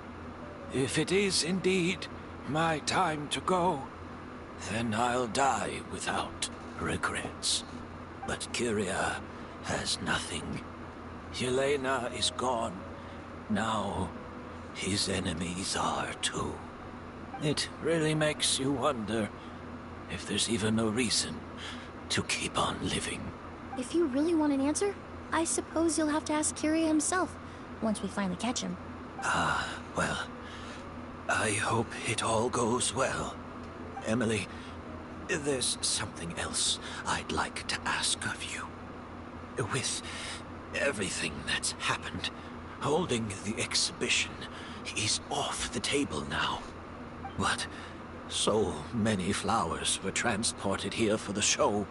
If it is indeed my time to go, then I'll die without regrets. But Kiria has nothing. Yelena is gone. Now, his enemies are too. It really makes you wonder if there's even a reason to keep on living. If you really want an answer, I suppose you'll have to ask Kiria himself, once we finally catch him. Well, I hope it all goes well. Emily, there's something else I'd like to ask of you. With everything that's happened, holding the exhibition is off the table now. But so many flowers were transported here for the show.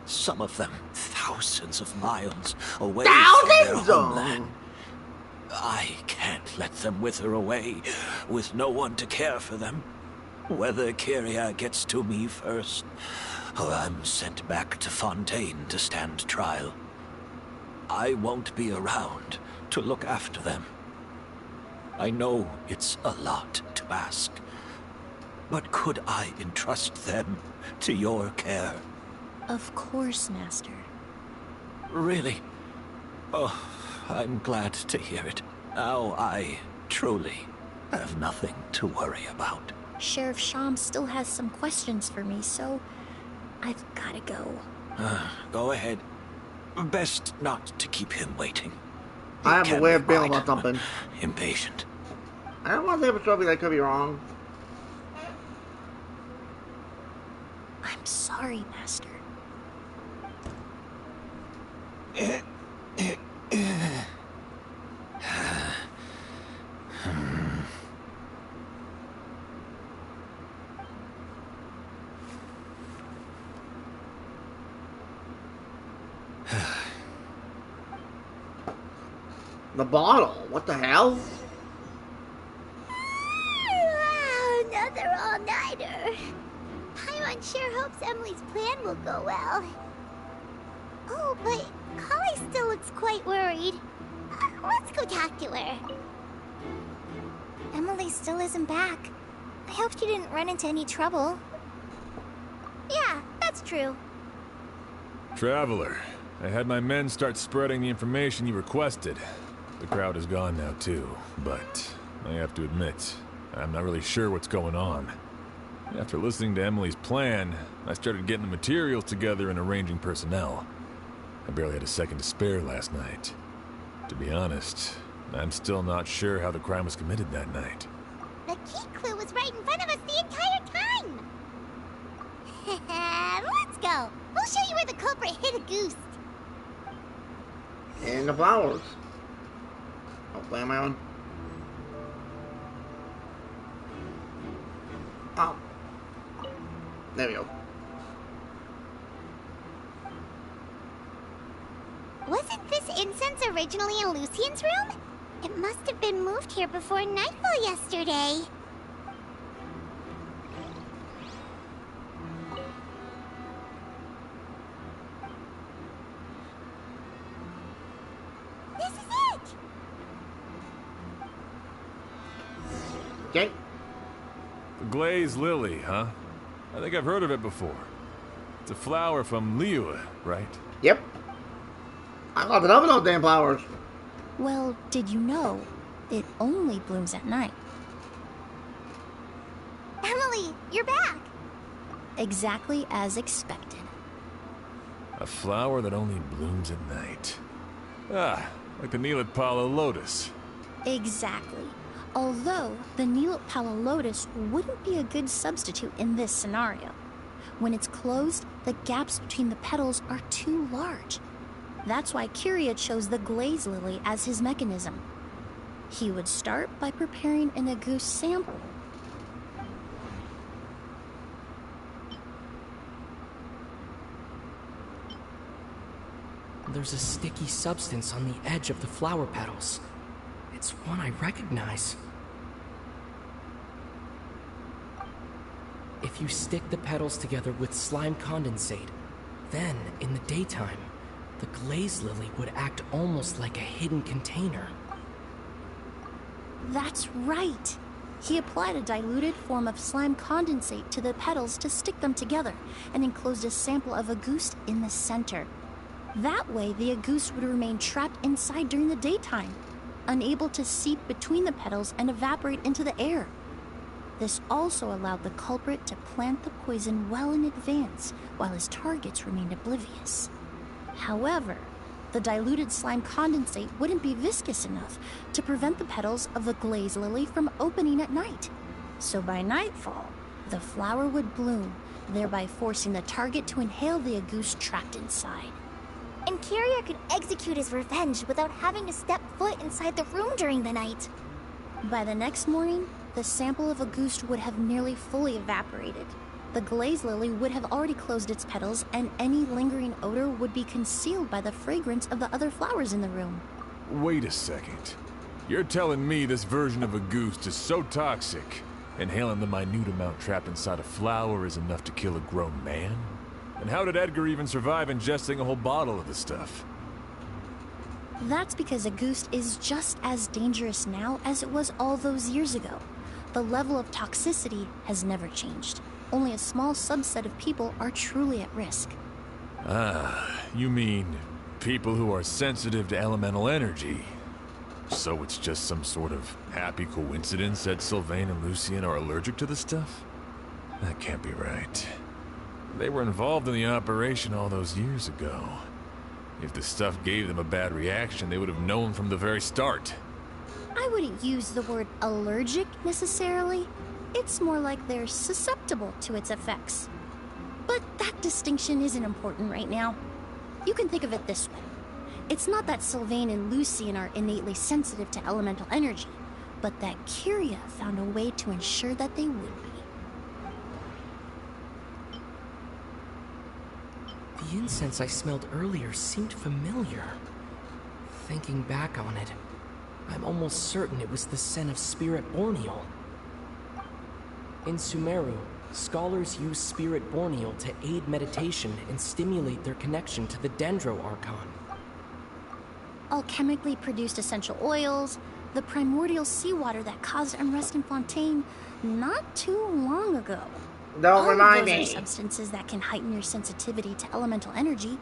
Some of them thousands of miles away from their homeland. I can't let them wither away with no one to care for them. Whether Kiria gets to me first, or I'm sent back to Fontaine to stand trial, I won't be around to look after them. I know it's a lot to ask, but could I entrust them to your care? Of course, Master. Really? Oh, I'm glad to hear it. Now I truly have nothing to worry about. Sheriff Sham still has some questions for me, so I've gotta go. Go ahead. Best not to keep him waiting. I have a weird feeling about something. Impatient. I don't want to say for sure, but I could be wrong. I'm sorry, Master. The bottle? What the hell? Everyone sure hopes Emily's plan will go well. Oh, but Collie still looks quite worried. Let's go talk to her. Emily still isn't back. I hope she didn't run into any trouble. Yeah, that's true. Traveler, I had my men start spreading the information you requested. The crowd is gone now too, but I have to admit, I'm not really sure what's going on. After listening to Emily's plan, I started getting the materials together and arranging personnel. I barely had a second to spare last night. To be honest, I'm still not sure how the crime was committed that night. The key clue was right in front of us the entire time! Let's go! We'll show you where the culprit hid a goose. In the flowers. Hopefully I'm on. Oh. There we go. Wasn't this incense originally in Lucien's room? It must have been moved here before nightfall yesterday. This is it! Okay. The glazed lily, huh? I think I've heard of it before. It's a flower from Liyue, right? Yep. I love it. I love those damn flowers. Well, did you know it only blooms at night? Emily, you're back! Exactly as expected. A flower that only blooms at night. Ah, like the Neelit Pala lotus. Exactly. Although the Neelit Pala lotus wouldn't be a good substitute in this scenario. When it's closed, the gaps between the petals are too large. That's why Kyria chose the glaze lily as his mechanism. He would start by preparing an Auguste sample. There's a sticky substance on the edge of the flower petals. It's one I recognize. If you stick the petals together with slime condensate, then, in the daytime, the glaze lily would act almost like a hidden container. That's right! He applied a diluted form of slime condensate to the petals to stick them together, and enclosed a sample of Auguste in the center. That way, the Auguste would remain trapped inside during the daytime, unable to seep between the petals and evaporate into the air. This also allowed the culprit to plant the poison well in advance, while his targets remained oblivious. However, the diluted slime condensate wouldn't be viscous enough to prevent the petals of the glaze lily from opening at night. So by nightfall, the flower would bloom, thereby forcing the target to inhale the Auguste trapped inside. And Kyria could execute his revenge without having to step foot inside the room during the night. By the next morning, the sample of Auguste would have nearly fully evaporated. The glaze lily would have already closed its petals, and any lingering odor would be concealed by the fragrance of the other flowers in the room. Wait a second. You're telling me this version of Auguste is so toxic, inhaling the minute amount trapped inside a flower is enough to kill a grown man? And how did Edgar even survive ingesting a whole bottle of the stuff? That's because Auguste is just as dangerous now as it was all those years ago. The level of toxicity has never changed. Only a small subset of people are truly at risk. Ah, you mean people who are sensitive to elemental energy. So it's just some sort of happy coincidence that Sylvain and Lucien are allergic to the stuff? That can't be right. They were involved in the operation all those years ago. If the stuff gave them a bad reaction, they would have known from the very start. I wouldn't use the word allergic necessarily. It's more like they're susceptible to its effects. But that distinction isn't important right now. You can think of it this way. It's not that Sylvain and Lucien are innately sensitive to elemental energy, but that Kyria found a way to ensure that they would be. The incense I smelled earlier seemed familiar. Thinking back on it, I'm almost certain it was the scent of Spirit Borneal. In Sumeru, Scholars use spirit borneal to aid meditation and stimulate their connection to the Dendro Archon. Alchemically produced essential oils, the primordial seawater that caused unrest in Fontaine not too long ago. Don't All remind of those me. are substances that can heighten your sensitivity to elemental energy.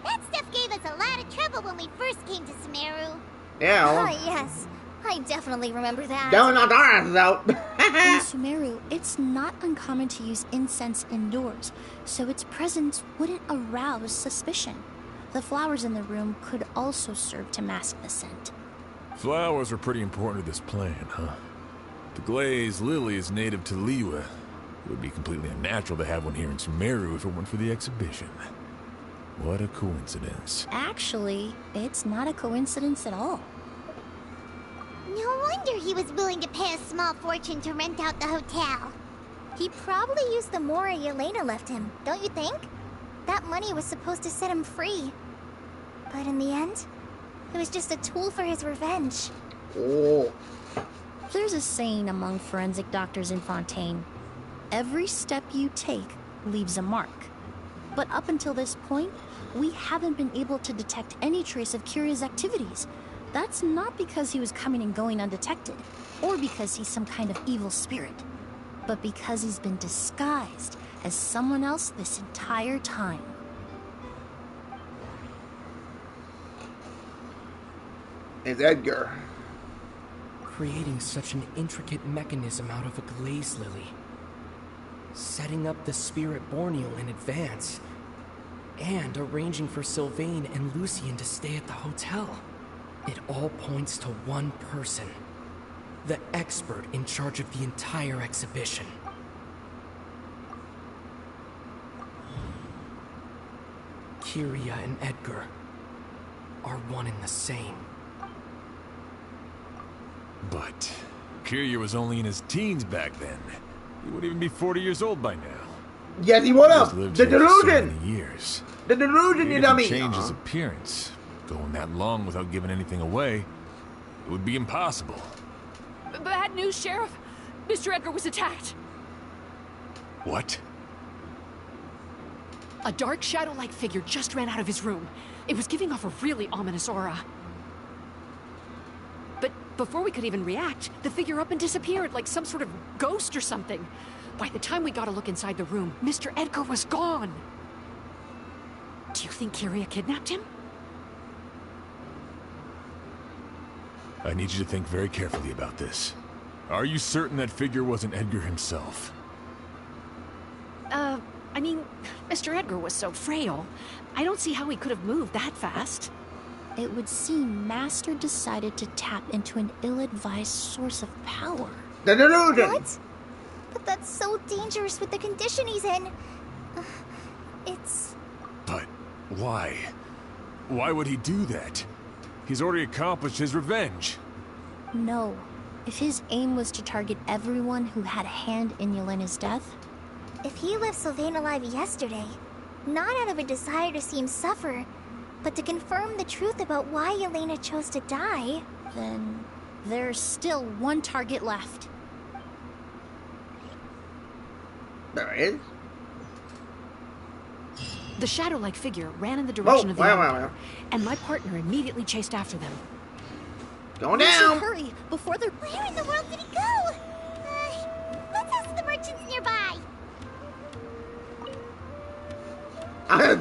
That stuff gave us a lot of trouble when we first came to Sumeru. Yeah. Oh, yes. I definitely remember that. Don't knock our asses out. In Sumeru, it's not uncommon to use incense indoors, so its presence wouldn't arouse suspicion. The flowers in the room could also serve to mask the scent. Flowers are pretty important to this plan, huh? The glazed lily is native to Liyue. It would be completely unnatural to have one here in Sumeru if it weren't for the exhibition. What a coincidence. Actually, it's not a coincidence at all. No wonder he was willing to pay a small fortune to rent out the hotel. He probably used the mora Yelena left him, don't you think? That money was supposed to set him free. But in the end, it was just a tool for his revenge. Oh. There's a saying among forensic doctors in Fontaine. Every step you take leaves a mark. But up until this point, we haven't been able to detect any trace of Kiria's activities. That's not because he was coming and going undetected, or because he's some kind of evil spirit, but because he's been disguised as someone else this entire time. It's Edgar. Creating such an intricate mechanism out of a glaze lily. Setting up the spirit borneal in advance. And arranging for Sylvain and Lucien to stay at the hotel. It all points to one person. The expert in charge of the entire exhibition. Kiria and Edgar are one and the same. But Kiria was only in his teens back then. He wouldn't even be 40 years old by now. Yes, he would have. He's lived The here for so delusion. many years. The delusion, Even you if dummy. he changed his appearance, going that long without giving anything away, it would be impossible. Bad news, Sheriff. Mr. Edgar was attacked. What? A dark shadow-like figure just ran out of his room. It was giving off a really ominous aura. But before we could even react, the figure up and disappeared like some sort of ghost or something. By the time we got a look inside the room, Mr. Edgar was gone. Do you think Kiria kidnapped him? I need you to think very carefully about this. Are you certain that figure wasn't Edgar himself? I mean, Mr. Edgar was so frail. I don't see how he could have moved that fast. It would seem Master decided to tap into an ill-advised source of power. The delusion! What? But that's so dangerous with the condition he's in. It's... But why? Why would he do that? He's already accomplished his revenge. No. If his aim was to target everyone who had a hand in Yelena's death... If he left Sylvain alive yesterday, not out of a desire to see him suffer, but to confirm the truth about why Yelena chose to die... Then there's still one target left. There it is. The shadow-like figure ran in the direction of the wow. elevator, and my partner immediately chased after them. Going We should down! hurry before they're... Where in the world did he go? Let's ask the merchants nearby.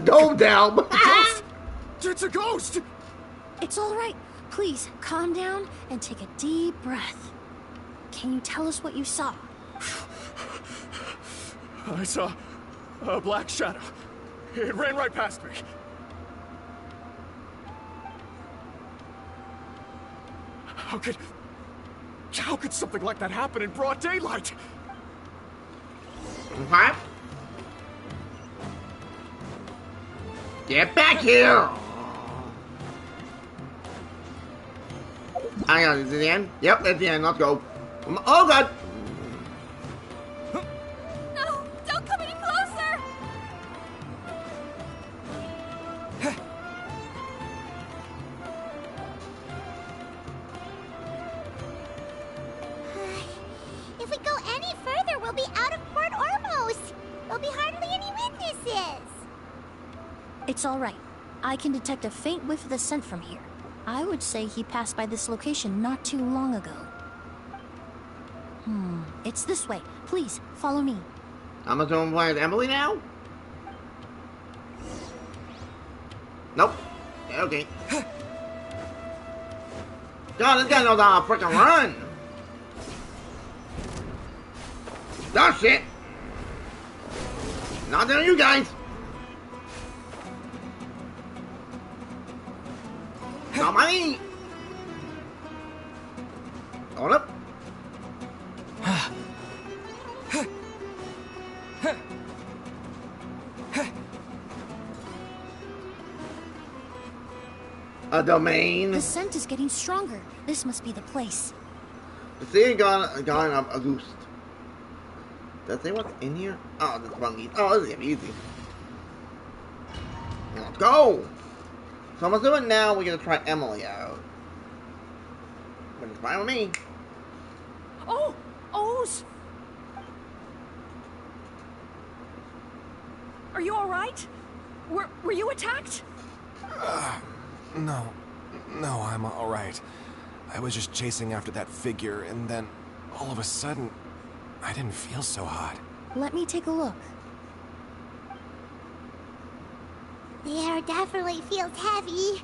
Go down! It's a ghost! It's all right. Please, calm down and take a deep breath. Can you tell us what you saw? I saw a black shadow. It ran right past me. How could something like that happen in broad daylight? Okay. Get back here! Hang on, is it the end? Yep, that's the end. Let's go. Oh god! No! Don't come any closer! If we go any further, It's all right. I can detect a faint whiff of the scent from here. I would say he passed by this location not too long ago. It's this way. Please, follow me. I'm assuming playing Emily now? Nope. Okay. God, this guy knows how to freaking run! Oh shit! Not down you guys! Not money! Hold up. A domain. The scent is getting stronger. This must be the place. The city gone of August. Does it say what's in here? Oh, this fungi. Oh, this is easy. Let's go! So I'm assuming now we're gonna try Emily out. But it's fine with me. Oh! O's! Are you alright? Were you attacked? No, I'm all right. I was just chasing after that figure, and then all of a sudden, I didn't feel so hot. Let me take a look. The air definitely feels heavy.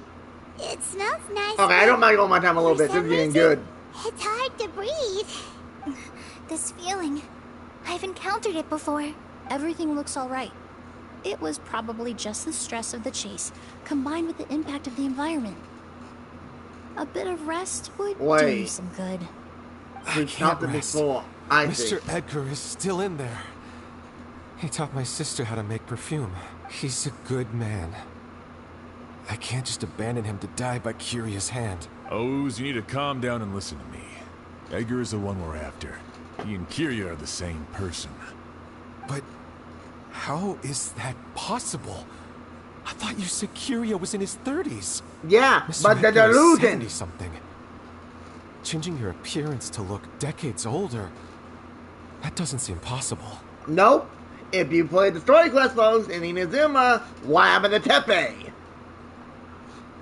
It smells nice. Okay, I don't mind going my time a little bit. This is getting good. It's hard to breathe. This feeling, I've encountered it before. Everything looks all right. It was probably just the stress of the chase, combined with the impact of the environment. A bit of rest would do you some good. We talked before. Mr. Edgar is still in there. He taught my sister how to make perfume. He's a good man. I can't just abandon him to die by Curia's hand. O's, you need to calm down and listen to me. Edgar is the one we're after. He and Kiria are the same person. But how is that possible? I thought you said Kiria was in his 30s. Yeah, Mr. but the Edgar is delusion. 70-something. Changing your appearance to look decades older, that doesn't seem possible. Nope. If you played the story quest folks in Inazuma, what happened to Tepe?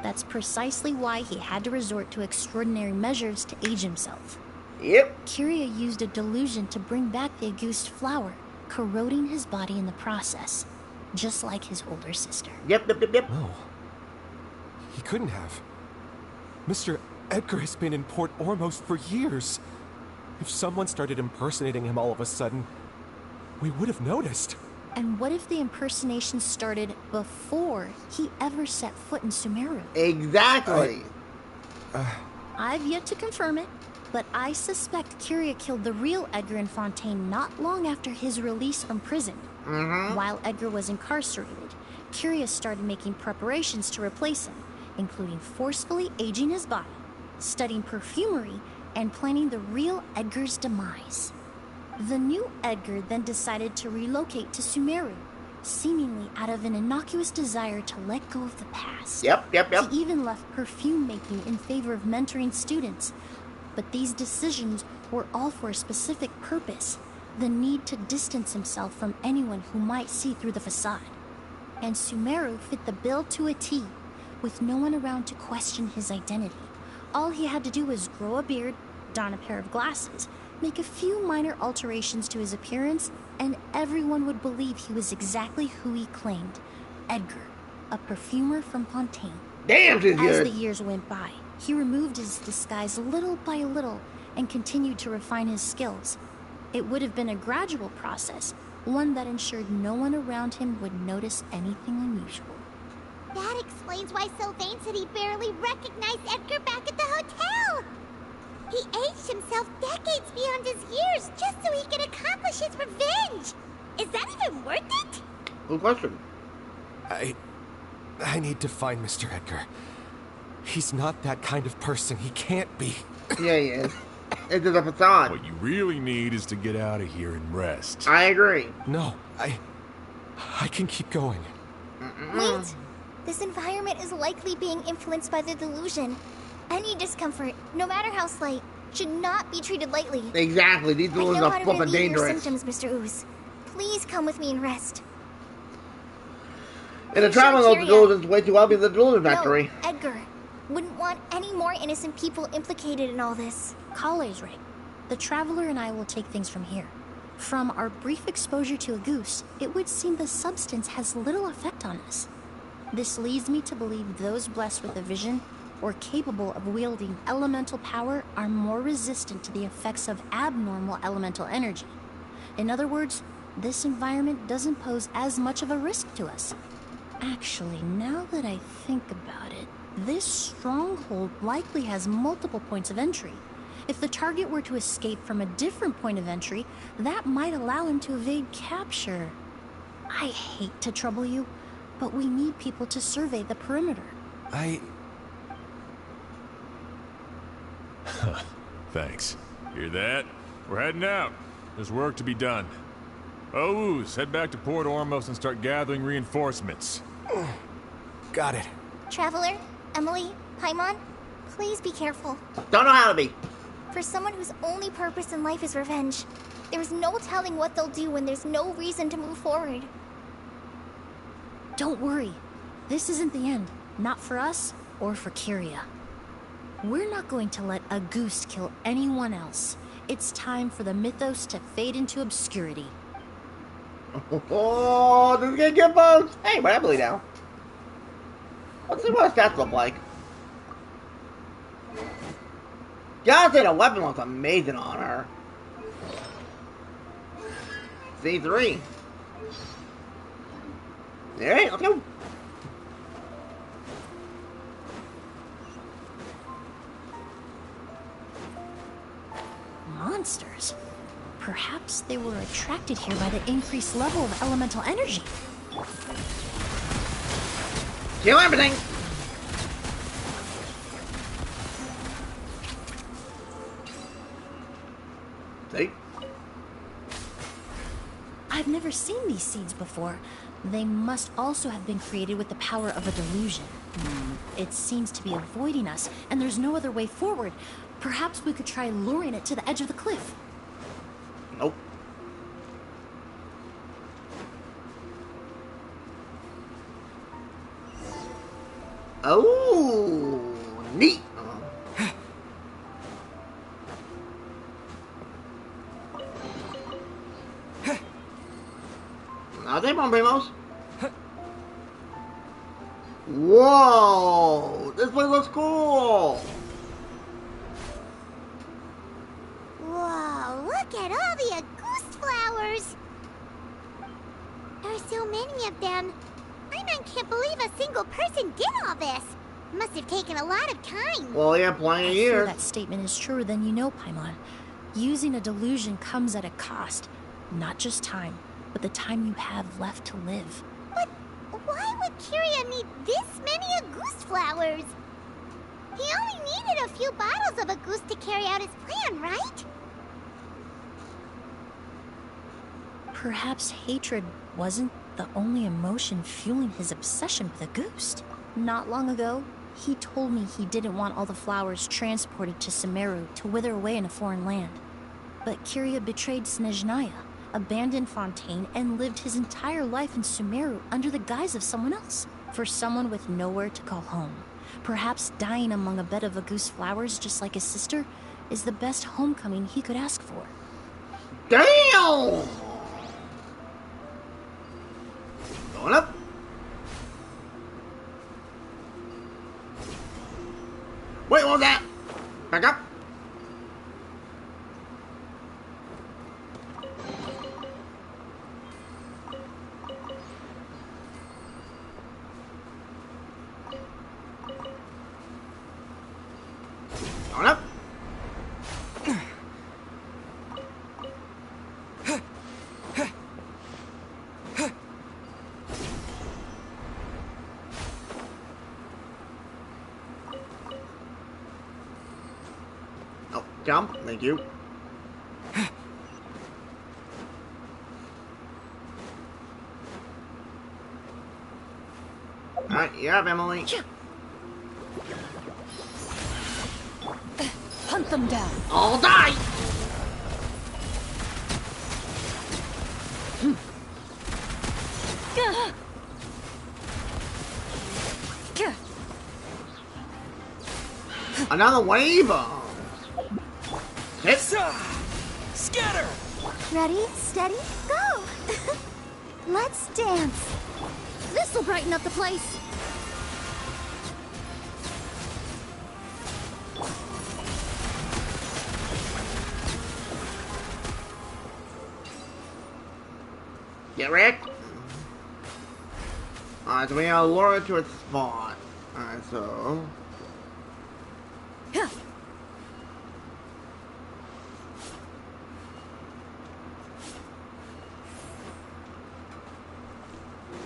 That's precisely why he had to resort to extraordinary measures to age himself. Yep. Kiria used a delusion to bring back the Auguste flower, corroding his body in the process, just like his older sister. Yep. No. He couldn't have. Mr. Edgar has been in Port Ormos for years. If someone started impersonating him all of a sudden, we would have noticed. And what if the impersonation started before he ever set foot in Sumeru? Exactly. I've yet to confirm it, but I suspect Kiria killed the real Edgar in Fontaine not long after his release from prison. While Edgar was incarcerated, Kiria started making preparations to replace him, including forcefully aging his body, studying perfumery, and planning the real Edgar's demise. The new Edgar then decided to relocate to Sumeru, seemingly out of an innocuous desire to let go of the past. Yep. He even left perfume making in favor of mentoring students. But these decisions were all for a specific purpose: the need to distance himself from anyone who might see through the facade. And Sumeru fit the bill to a T, with no one around to question his identity. All he had to do was grow a beard, don a pair of glasses, make a few minor alterations to his appearance, and everyone would believe he was exactly who he claimed: Edgar, a perfumer from Fontaine. Damn, she's good. As the years went by, he removed his disguise little by little and continued to refine his skills. It would have been a gradual process, one that ensured no one around him would notice anything unusual. That explains why Sylvain said he barely recognized Edgar back at the hotel. He aged himself decades beyond his years just so he could accomplish his revenge. Is that even worth it? Good question. I need to find Mr. Edgar. He's not that kind of person. He can't be. Yeah, he is. It's just a facade. What you really need is to get out of here and rest. I agree. No, I can keep going. Wait. This environment is likely being influenced by the delusion. Any discomfort, no matter how slight, should not be treated lightly. Exactly. These I delusions know are how to flipping relieve your dangerous. symptoms, Mr. Ooze. Please come with me and rest. And the traveling of the delusions way too obvious in the delusion factory. No, Edgar. Wouldn't want any more innocent people implicated in all this. Kale's right. The Traveler and I will take things from here. From our brief exposure to a goose, it would seem the substance has little effect on us. This leads me to believe those blessed with a vision or capable of wielding elemental power are more resistant to the effects of abnormal elemental energy. In other words, this environment doesn't pose as much of a risk to us. Actually, now that I think about it, this stronghold likely has multiple points of entry. If the target were to escape from a different point of entry, that might allow him to evade capture. I hate to trouble you, but we need people to survey the perimeter. Thanks. Hear that? We're heading out. There's work to be done. Ooze, head back to Port Ormos and start gathering reinforcements. Got it. Traveler, Emily, Paimon, please be careful. Don't know how to be. For someone whose only purpose in life is revenge, there's no telling what they'll do when there's no reason to move forward. Don't worry. This isn't the end. Not for us or for Kyria. We're not going to let a goose kill anyone else. It's time for the mythos to fade into obscurity. Oh, this is gonna get folks. Hey, what Emily now? Let's see what his stats look like. Gotta say, the weapon looks amazing on her. C3. Alright, let's go. Monsters. Perhaps they were attracted here by the increased level of elemental energy. Kill everything! See? I've never seen these seeds before. They must also have been created with the power of a delusion. It seems to be avoiding us, and there's no other way forward. Perhaps we could try luring it to the edge of the cliff. Nope. Oh, neat. Now they won't be most. Whoa, this place looks cool. Whoa, look at all the Auguste flowers. There are so many of them. I can't believe a single person did all this. Must have taken a lot of time. Well, yeah, plenty of I years. fear that statement is truer than you know, Paimon. Using a delusion comes at a cost. Not just time, but the time you have left to live. But why would Kyria need this many Auguste flowers? He only needed a few bottles of Auguste to carry out his plan, right? Perhaps hatred wasn't the only emotion fueling his obsession with Auguste. Not long ago, he told me he didn't want all the flowers transported to Sumeru to wither away in a foreign land. But Kyria betrayed Snezhnaya, abandoned Fontaine, and lived his entire life in Sumeru under the guise of someone else. For someone with nowhere to call home. Perhaps dying among a bed of Auguste flowers just like his sister is the best homecoming he could ask for. Damn! Going up. Wait, what was that? Back up. Going up. Oh, jump. Thank you. Alright, you have Emily. Hunt them down. All die! another wave of... Scatter! Ready, steady, go! Let's dance. This'll brighten up the place. Get wrecked. Alright, so we gotta lure it to its spawn. Alright, so...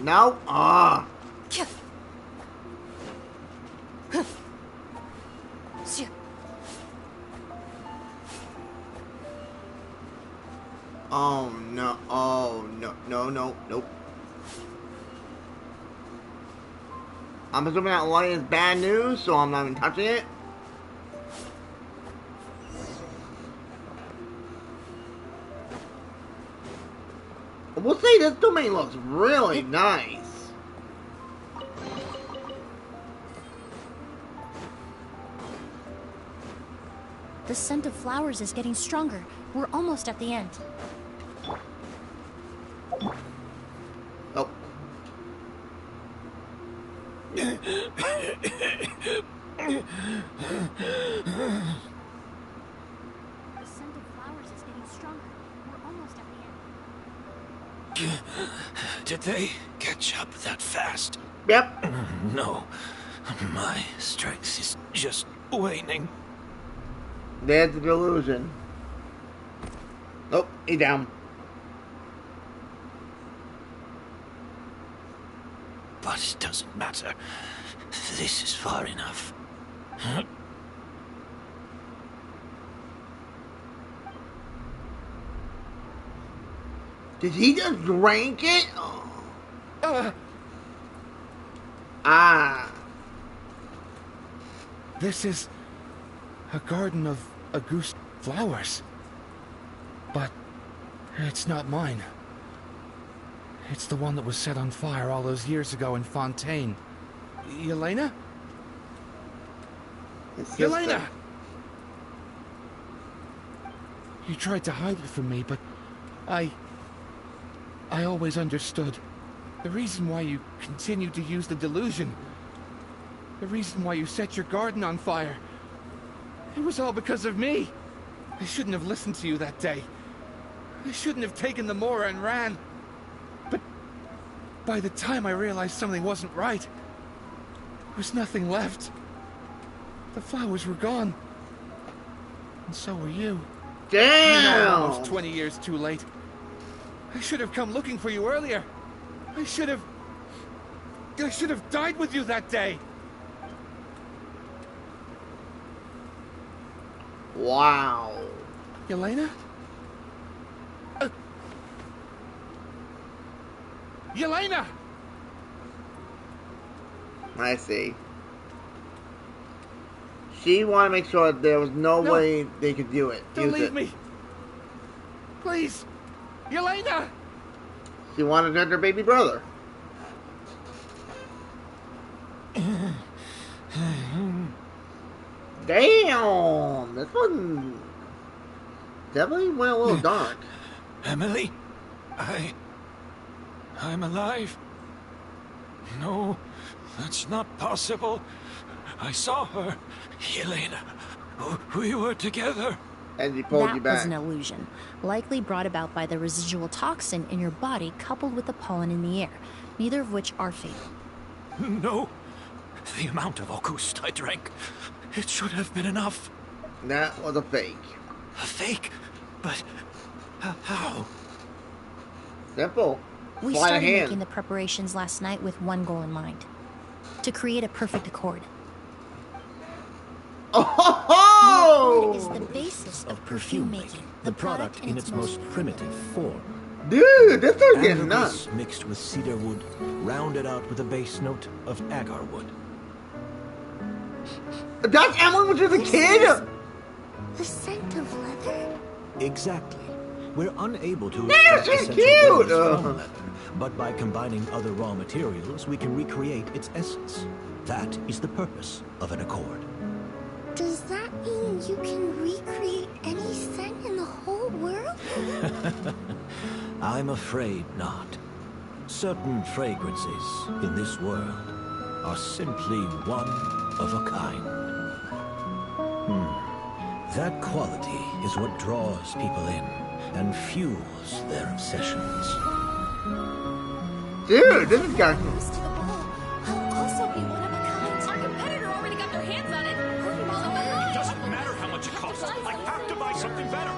No? Ah. Oh no, oh no, nope. I'm assuming that light is bad news, so I'm not even touching it. We'll say this domain looks really nice. The scent of flowers is getting stronger. We're almost at the end. Oh. The scent of flowers is getting stronger. We're almost at the end. Did they catch up that fast? Yep. No. My strength is just waning. There's the delusion. Oh, he's down. But it doesn't matter. This is far enough. Did he just drink it? Oh. Ah. This is a garden of Auguste flowers. But it's not mine. It's the one that was set on fire all those years ago in Fontaine. Yelena? Yelena! You tried to hide it from me, but I always understood. The reason why you continued to use the delusion, the reason why you set your garden on fire, it was all because of me. I shouldn't have listened to you that day. I shouldn't have taken the Mora and ran. But by the time I realized something wasn't right, there was nothing left. The flowers were gone. And so were you. Damn! You're now almost 20 years too late. I should have come looking for you earlier. I should have died with you that day. Wow. Yelena? Yelena! I see. She wanted to make sure there was no way they could do it. Don't leave me. Please. Yelena! She wanted to hurt her baby brother. Damn! This one definitely went a little dark. Emily? I'm alive. No, that's not possible. I saw her. Yelena. We were together. And he pulled you That back. was an illusion, likely brought about by the residual toxin in your body coupled with the pollen in the air, neither of which are fatal. No. The amount of Auguste I drank, it should have been enough. That was a fake. A fake? But how? Simple. We Sleight of started hand. making the preparations last night with one goal in mind. To create a perfect accord. Oh! The accord is the basis Of perfume making, the product in its most primitive form. Dude, this is getting Ambergris nuts. mixed with cedar wood, rounded out with a base note of agar wood. That's Emily when she was a kid? The scent of leather? Exactly. We're unable to Yeah, extract she's essential cute! oils from leather, but by combining other raw materials, we can recreate its essence. That is the purpose of an accord. Does that mean you can recreate any scent in the whole world? I'm afraid not. Certain fragrances in this world are simply one of a kind. That quality is what draws people in and fuels their obsessions. Dude, this is kind I'll also be one of a kind. Our competitor already got their hands on it. It doesn't matter how much it costs. I have to buy something better.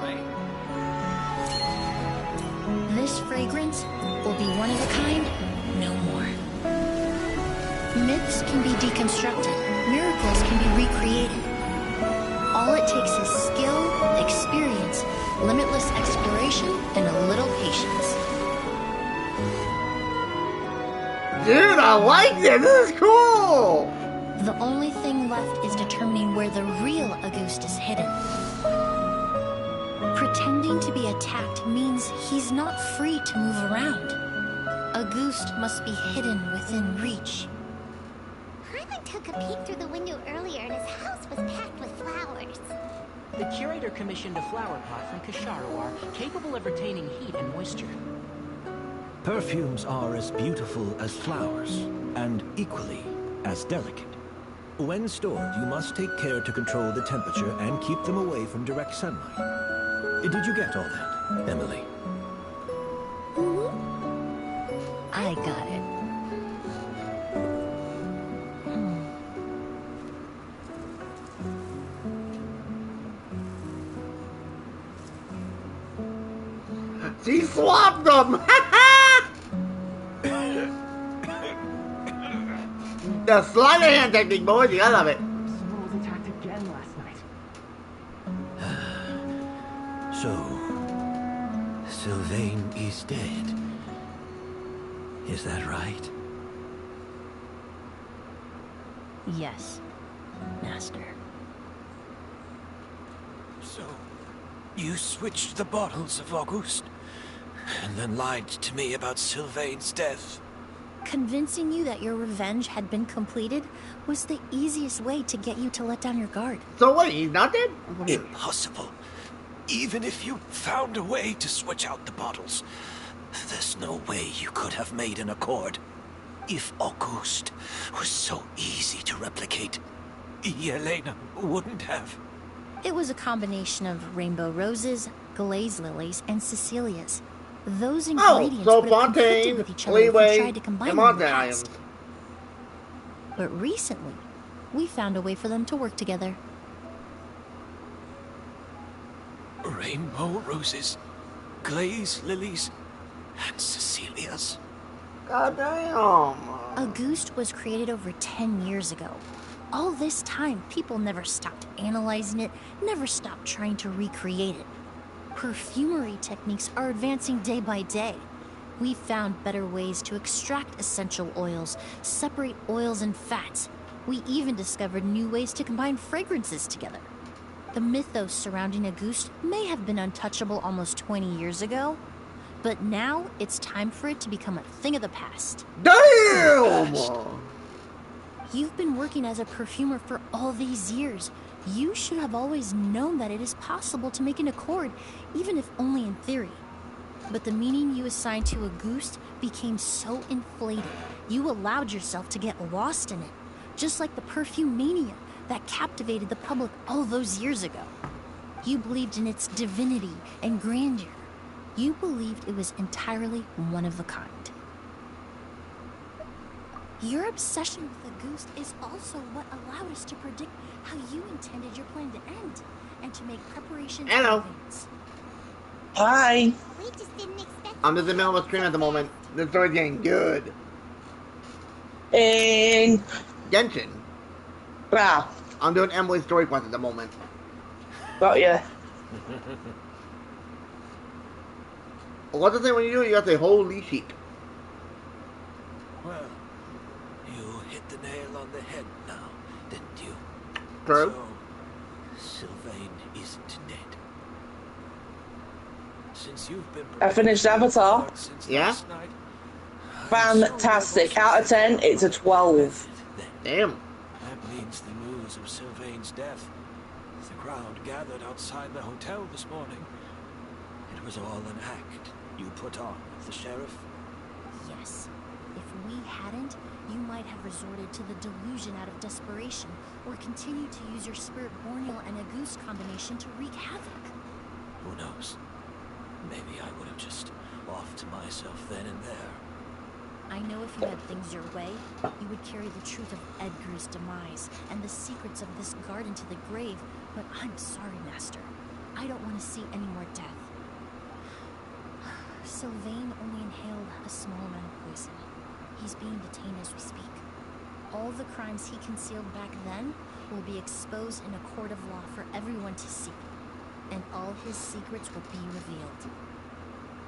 This fragrance will be one of a kind, no more. Myths can be deconstructed. Miracles can be recreated. All it takes is skill, experience, limitless exploration, and a little patience. Dude, I like this. This is cool. The only thing left is determining where the real Auguste is hidden. Pretending to be attacked means he's not free to move around. Auguste must be hidden within reach. Hyman took a peek through the window earlier and his house was packed with flowers. The curator commissioned a flower pot from Kasharawar, capable of retaining heat and moisture. Perfumes are as beautiful as flowers, and equally as delicate. When stored, you must take care to control the temperature and keep them away from direct sunlight. Did you get all that, Emily? I got it. She swapped them. The sleight of hand technique, boys. I love it. Someone was attacked again last night. So, Sylvain is dead. Is that right? Yes, Master. So, you switched the bottles of Auguste, and then lied to me about Sylvain's death. Convincing you that your revenge had been completed was the easiest way to get you to let down your guard. So wait, he's not dead? Impossible. Even if you found a way to switch out the bottles, there's no way you could have made an accord. If Auguste was so easy to replicate, Yelena wouldn't have. It was a combination of rainbow roses, glaze lilies, and Cecilias. Those ingredients so would have conflicted with each other if we tried to combine them in the past. But recently, we found a way for them to work together. Rainbow roses, glaze lilies, and Cecilias. Goddamn. Auguste was created over 10 years ago. All this time, people never stopped analyzing it, never stopped trying to recreate it. Perfumery techniques are advancing day by day. We've found better ways to extract essential oils, separate oils and fats. We even discovered new ways to combine fragrances together. The mythos surrounding Auguste may have been untouchable almost 20 years ago, but now it's time for it to become a thing of the past. Damn! You've been working as a perfumer for all these years. You should have always known that it is possible to make an accord, even if only in theory. But the meaning you assigned to Auguste became so inflated, you allowed yourself to get lost in it, just like the perfume mania that captivated the public all those years ago. You believed in its divinity and grandeur. You believed it was entirely one of a kind. Your obsession with Auguste is also what allowed us to predict how you intended your plan to end, and to make preparations in advance. Hi. We just didn't expect. I'm just in the middle of a stream at the moment. The story's getting good. In Genshin. Wow. I'm doing Emily's story quest at the moment. Got ya. What's the thing when you do it? You have to say holy shit. Well, you hit the nail on the head now, didn't you? True. So, Sylvain isn't dead. Since you've been I finished Avatar. Yeah? Fantastic. Out of 10, it's a 12. Damn. That means the news of Sylvain's death The crowd gathered outside the hotel this morning. It was all an act you put on with the sheriff. Yes. If we hadn't, you might have resorted to the delusion out of desperation, or continued to use your spirit borneal and a goose combination to wreak havoc. Who knows? Maybe I would have just offed myself then and there. I know if you had things your way, you would carry the truth of Edgar's demise and the secrets of this garden to the grave, but I'm sorry, Master. I don't want to see any more death. Sylvain only inhaled a small amount of poison. He's being detained as we speak. All the crimes he concealed back then will be exposed in a court of law for everyone to see, and all his secrets will be revealed.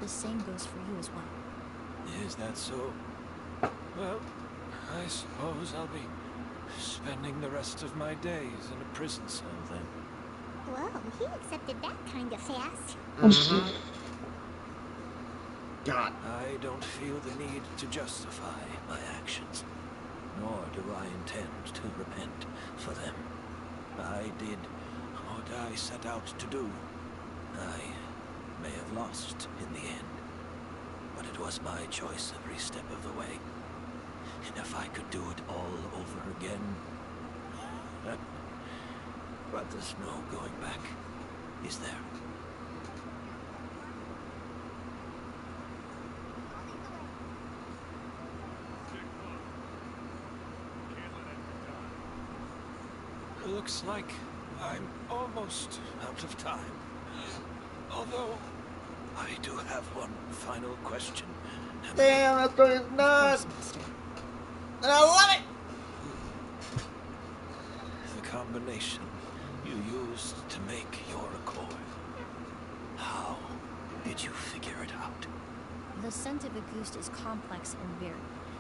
The same goes for you as well. Is that so? Well, I suppose I'll be spending the rest of my days in a prison cell then. Whoa, he accepted that kind of fast. God. I don't feel the need to justify my actions, nor do I intend to repent for them. I did what I set out to do. I may have lost in the end, but it was my choice every step of the way. And if I could do it all over again... but there's no going back, is there? Looks like I'm almost out of time. Although, I do have one final question. Damn, that story is nuts! And I love it! The combination you used to make your accord. How did you figure it out? The scent of a goose is complex and varied,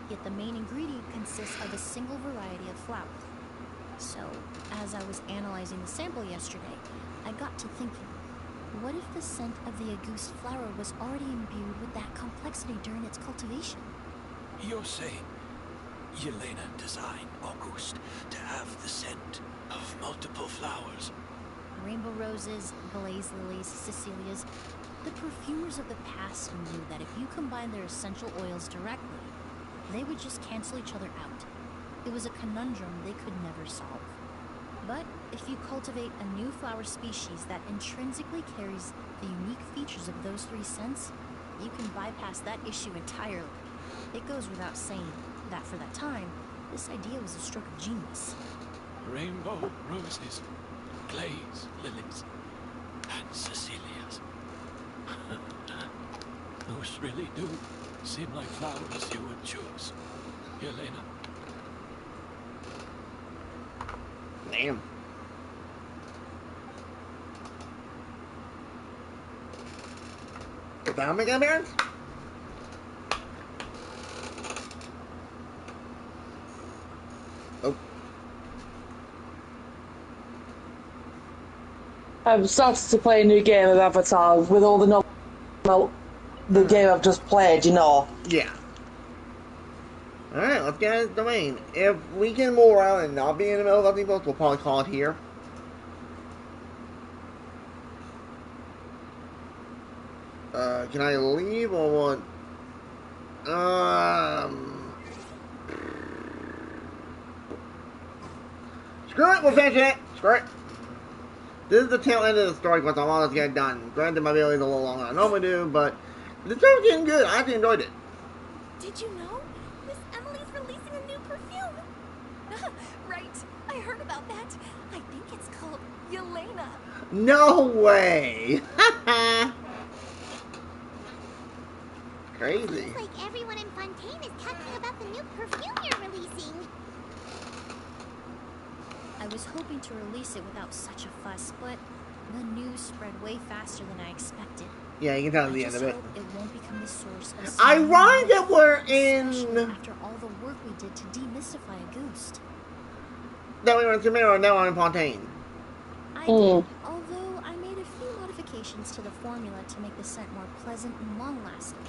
yet the main ingredient consists of a single variety of flower. So, as I was analyzing the sample yesterday, I got to thinking, what if the scent of the Auguste flower was already imbued with that complexity during its cultivation? You're saying Yelena designed Auguste to have the scent of multiple flowers? Rainbow roses, glaze lilies, Cecilias. The perfumers of the past knew that if you combine their essential oils directly, they would just cancel each other out. It was a conundrum they could never solve. But if you cultivate a new flower species that intrinsically carries the unique features of those three scents, you can bypass that issue entirely. It goes without saying that for that time, this idea was a stroke of genius. Rainbow roses, glaze lilies, and Cecilias. Those really do seem like flowers you would choose, Yelena. Damn. Did that make an appearance? Oh. I've started to play a new game of Avatar with all the the game I've just played, you know. Yeah. Alright, let's get his domain. If we can move around and not be in the middle of something else, we'll probably call it here. Can I leave or what? Screw it, we'll finish it! Screw it! This is the tail end of the story because I want to get it done. Granted, my video is a little longer than I normally do, but the show's getting good. I actually enjoyed it. Did you know? Miss Emily's releasing a new perfume. Right. I heard about that. I think it's called Yelena. No way! Crazy. Seems like everyone in Fontaine is talking about the new perfume you're releasing. I was hoping to release it without such a fuss, but the news spread way faster than I expected. Yeah, you can tell at the end of it. It won't become the source of ironic that we're in. After all the work we did to demystify Auguste. Then we were in Samira and now I'm in Fontaine. I did, although I made a few modifications to the formula to make the scent more pleasant and long-lasting.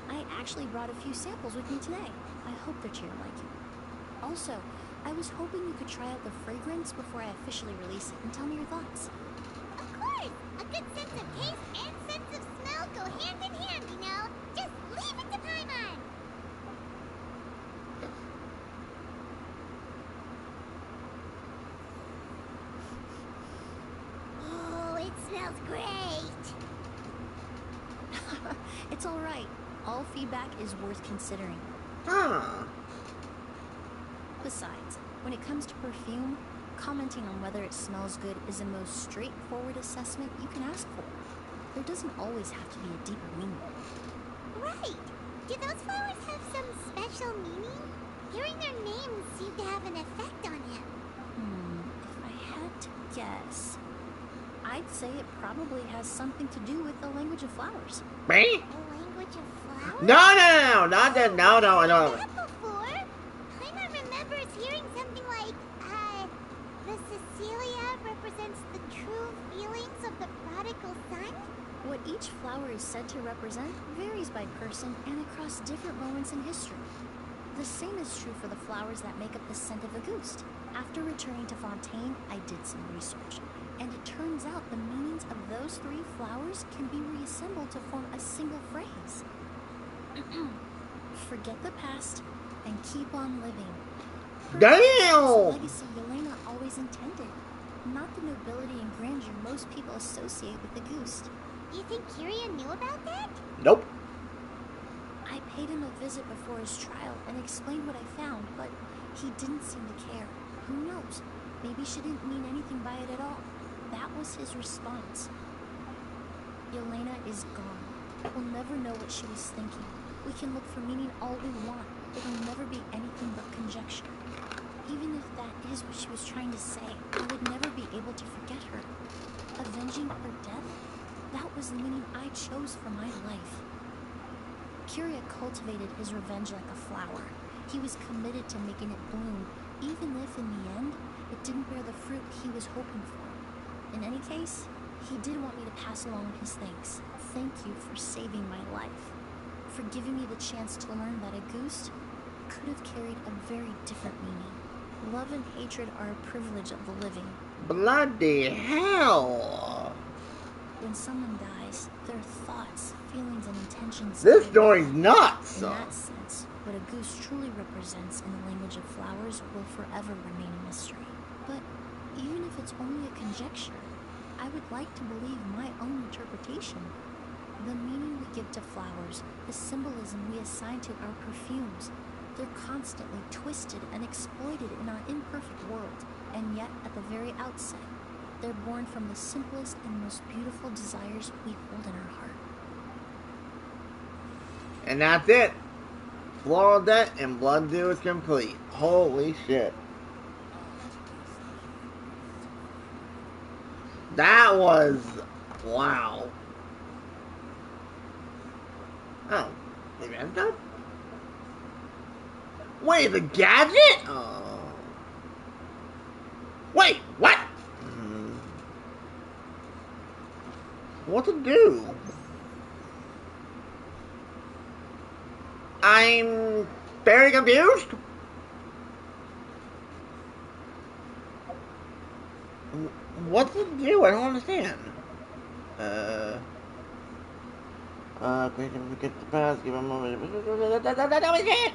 I actually brought a few samples with me today. I hope they're to your liking. Also, I was hoping you could try out the fragrance before I officially release it and tell me your thoughts. Of course! A good sense of taste and sense of smell go hand in hand, you know? Just leave it to Paimon! Oh, it smells great! It's alright. All feedback is worth considering. Huh. Besides, when it comes to perfume, commenting on whether it smells good is the most straightforward assessment you can ask for. There doesn't always have to be a deeper meaning. Right! Do those flowers have some special meaning? Hearing their names seemed to have an effect on him. If I had to guess, I'd say it probably has something to do with the language of flowers. Me? The language of flowers? No, not that. No, I know. That before? Paimon remembers hearing something like, the Cecilia represents the true feelings of the prodigal son? What each flower is said to represent varies by person and across different moments in history. The same is true for the flowers that make up the scent of Auguste. After returning to Fontaine, I did some research, and it turns out the meanings of those 3 flowers can be reassembled to form a single phrase. Forget the past and keep on living. Damn! The legacy Yelena always intended, not the nobility and grandeur most people associate with Auguste. You think Kiria knew about that? Nope. I paid him a visit before his trial and explained what I found, but he didn't seem to care. Who knows? Maybe she didn't mean anything by it at all. That was his response. Yelena is gone. We'll never know what she was thinking. We can look for meaning all we want. It'll never be anything but conjecture. Even if that is what she was trying to say, I would never be able to forget her. Avenging her death? That was the meaning I chose for my life. Kiria cultivated his revenge like a flower. He was committed to making it bloom, even if in the end, it didn't bear the fruit he was hoping for. In any case, he did want me to pass along his thanks. Thank you for saving my life. For giving me the chance to learn that Auguste could have carried a very different meaning. Love and hatred are a privilege of the living. Bloody hell! When someone dies, their thoughts, feelings, and intentions... This story's nuts! In that sense, what Auguste truly represents in the language of flowers will forever remain a mystery. But even if it's only a conjecture, I would like to believe my own interpretation. The meaning we give to flowers, the symbolism we assign to our perfumes, they're constantly twisted and exploited in our imperfect world, and yet at the very outset, they're born from the simplest and most beautiful desires we hold in our heart. And that's it. Floral Debt and Blood Dew is complete. Holy shit. That was... wow. Oh. Maybe I'm done? Wait, the gadget? Oh. Wait, what? What to do? I'm very confused. What to do? I don't understand. Get the pass, give him a moment. That was it!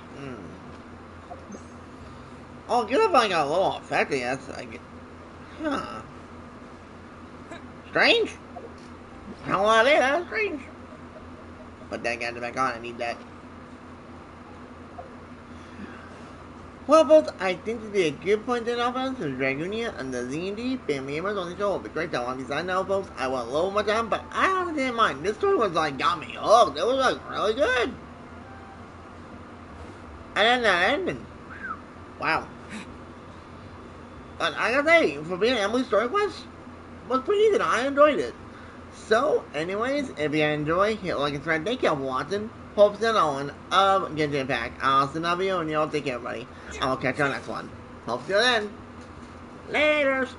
Oh, good if I got a little affected, yes. Huh. Strange? How long is that? Strange. Put that gadget back on, I need that. Well, folks, I think this would be a good point to end off on some Dragonia and the Z&D Family Gamers on the show. It'll be great to have you. I know, folks, I went a little much time, but I honestly didn't mind. This story was like, got me hooked. It was like really good. And then that ending. Wow. But I gotta say, for being Emily's story quest, was pretty decent. I enjoyed it. So, anyways, if you enjoy, hit like and subscribe. Thank you all for watching. Hope to on of Genshin Impact. I'll send a video and y'all take care, everybody. I'll catch you on the next one. Hope to see you then. Laters.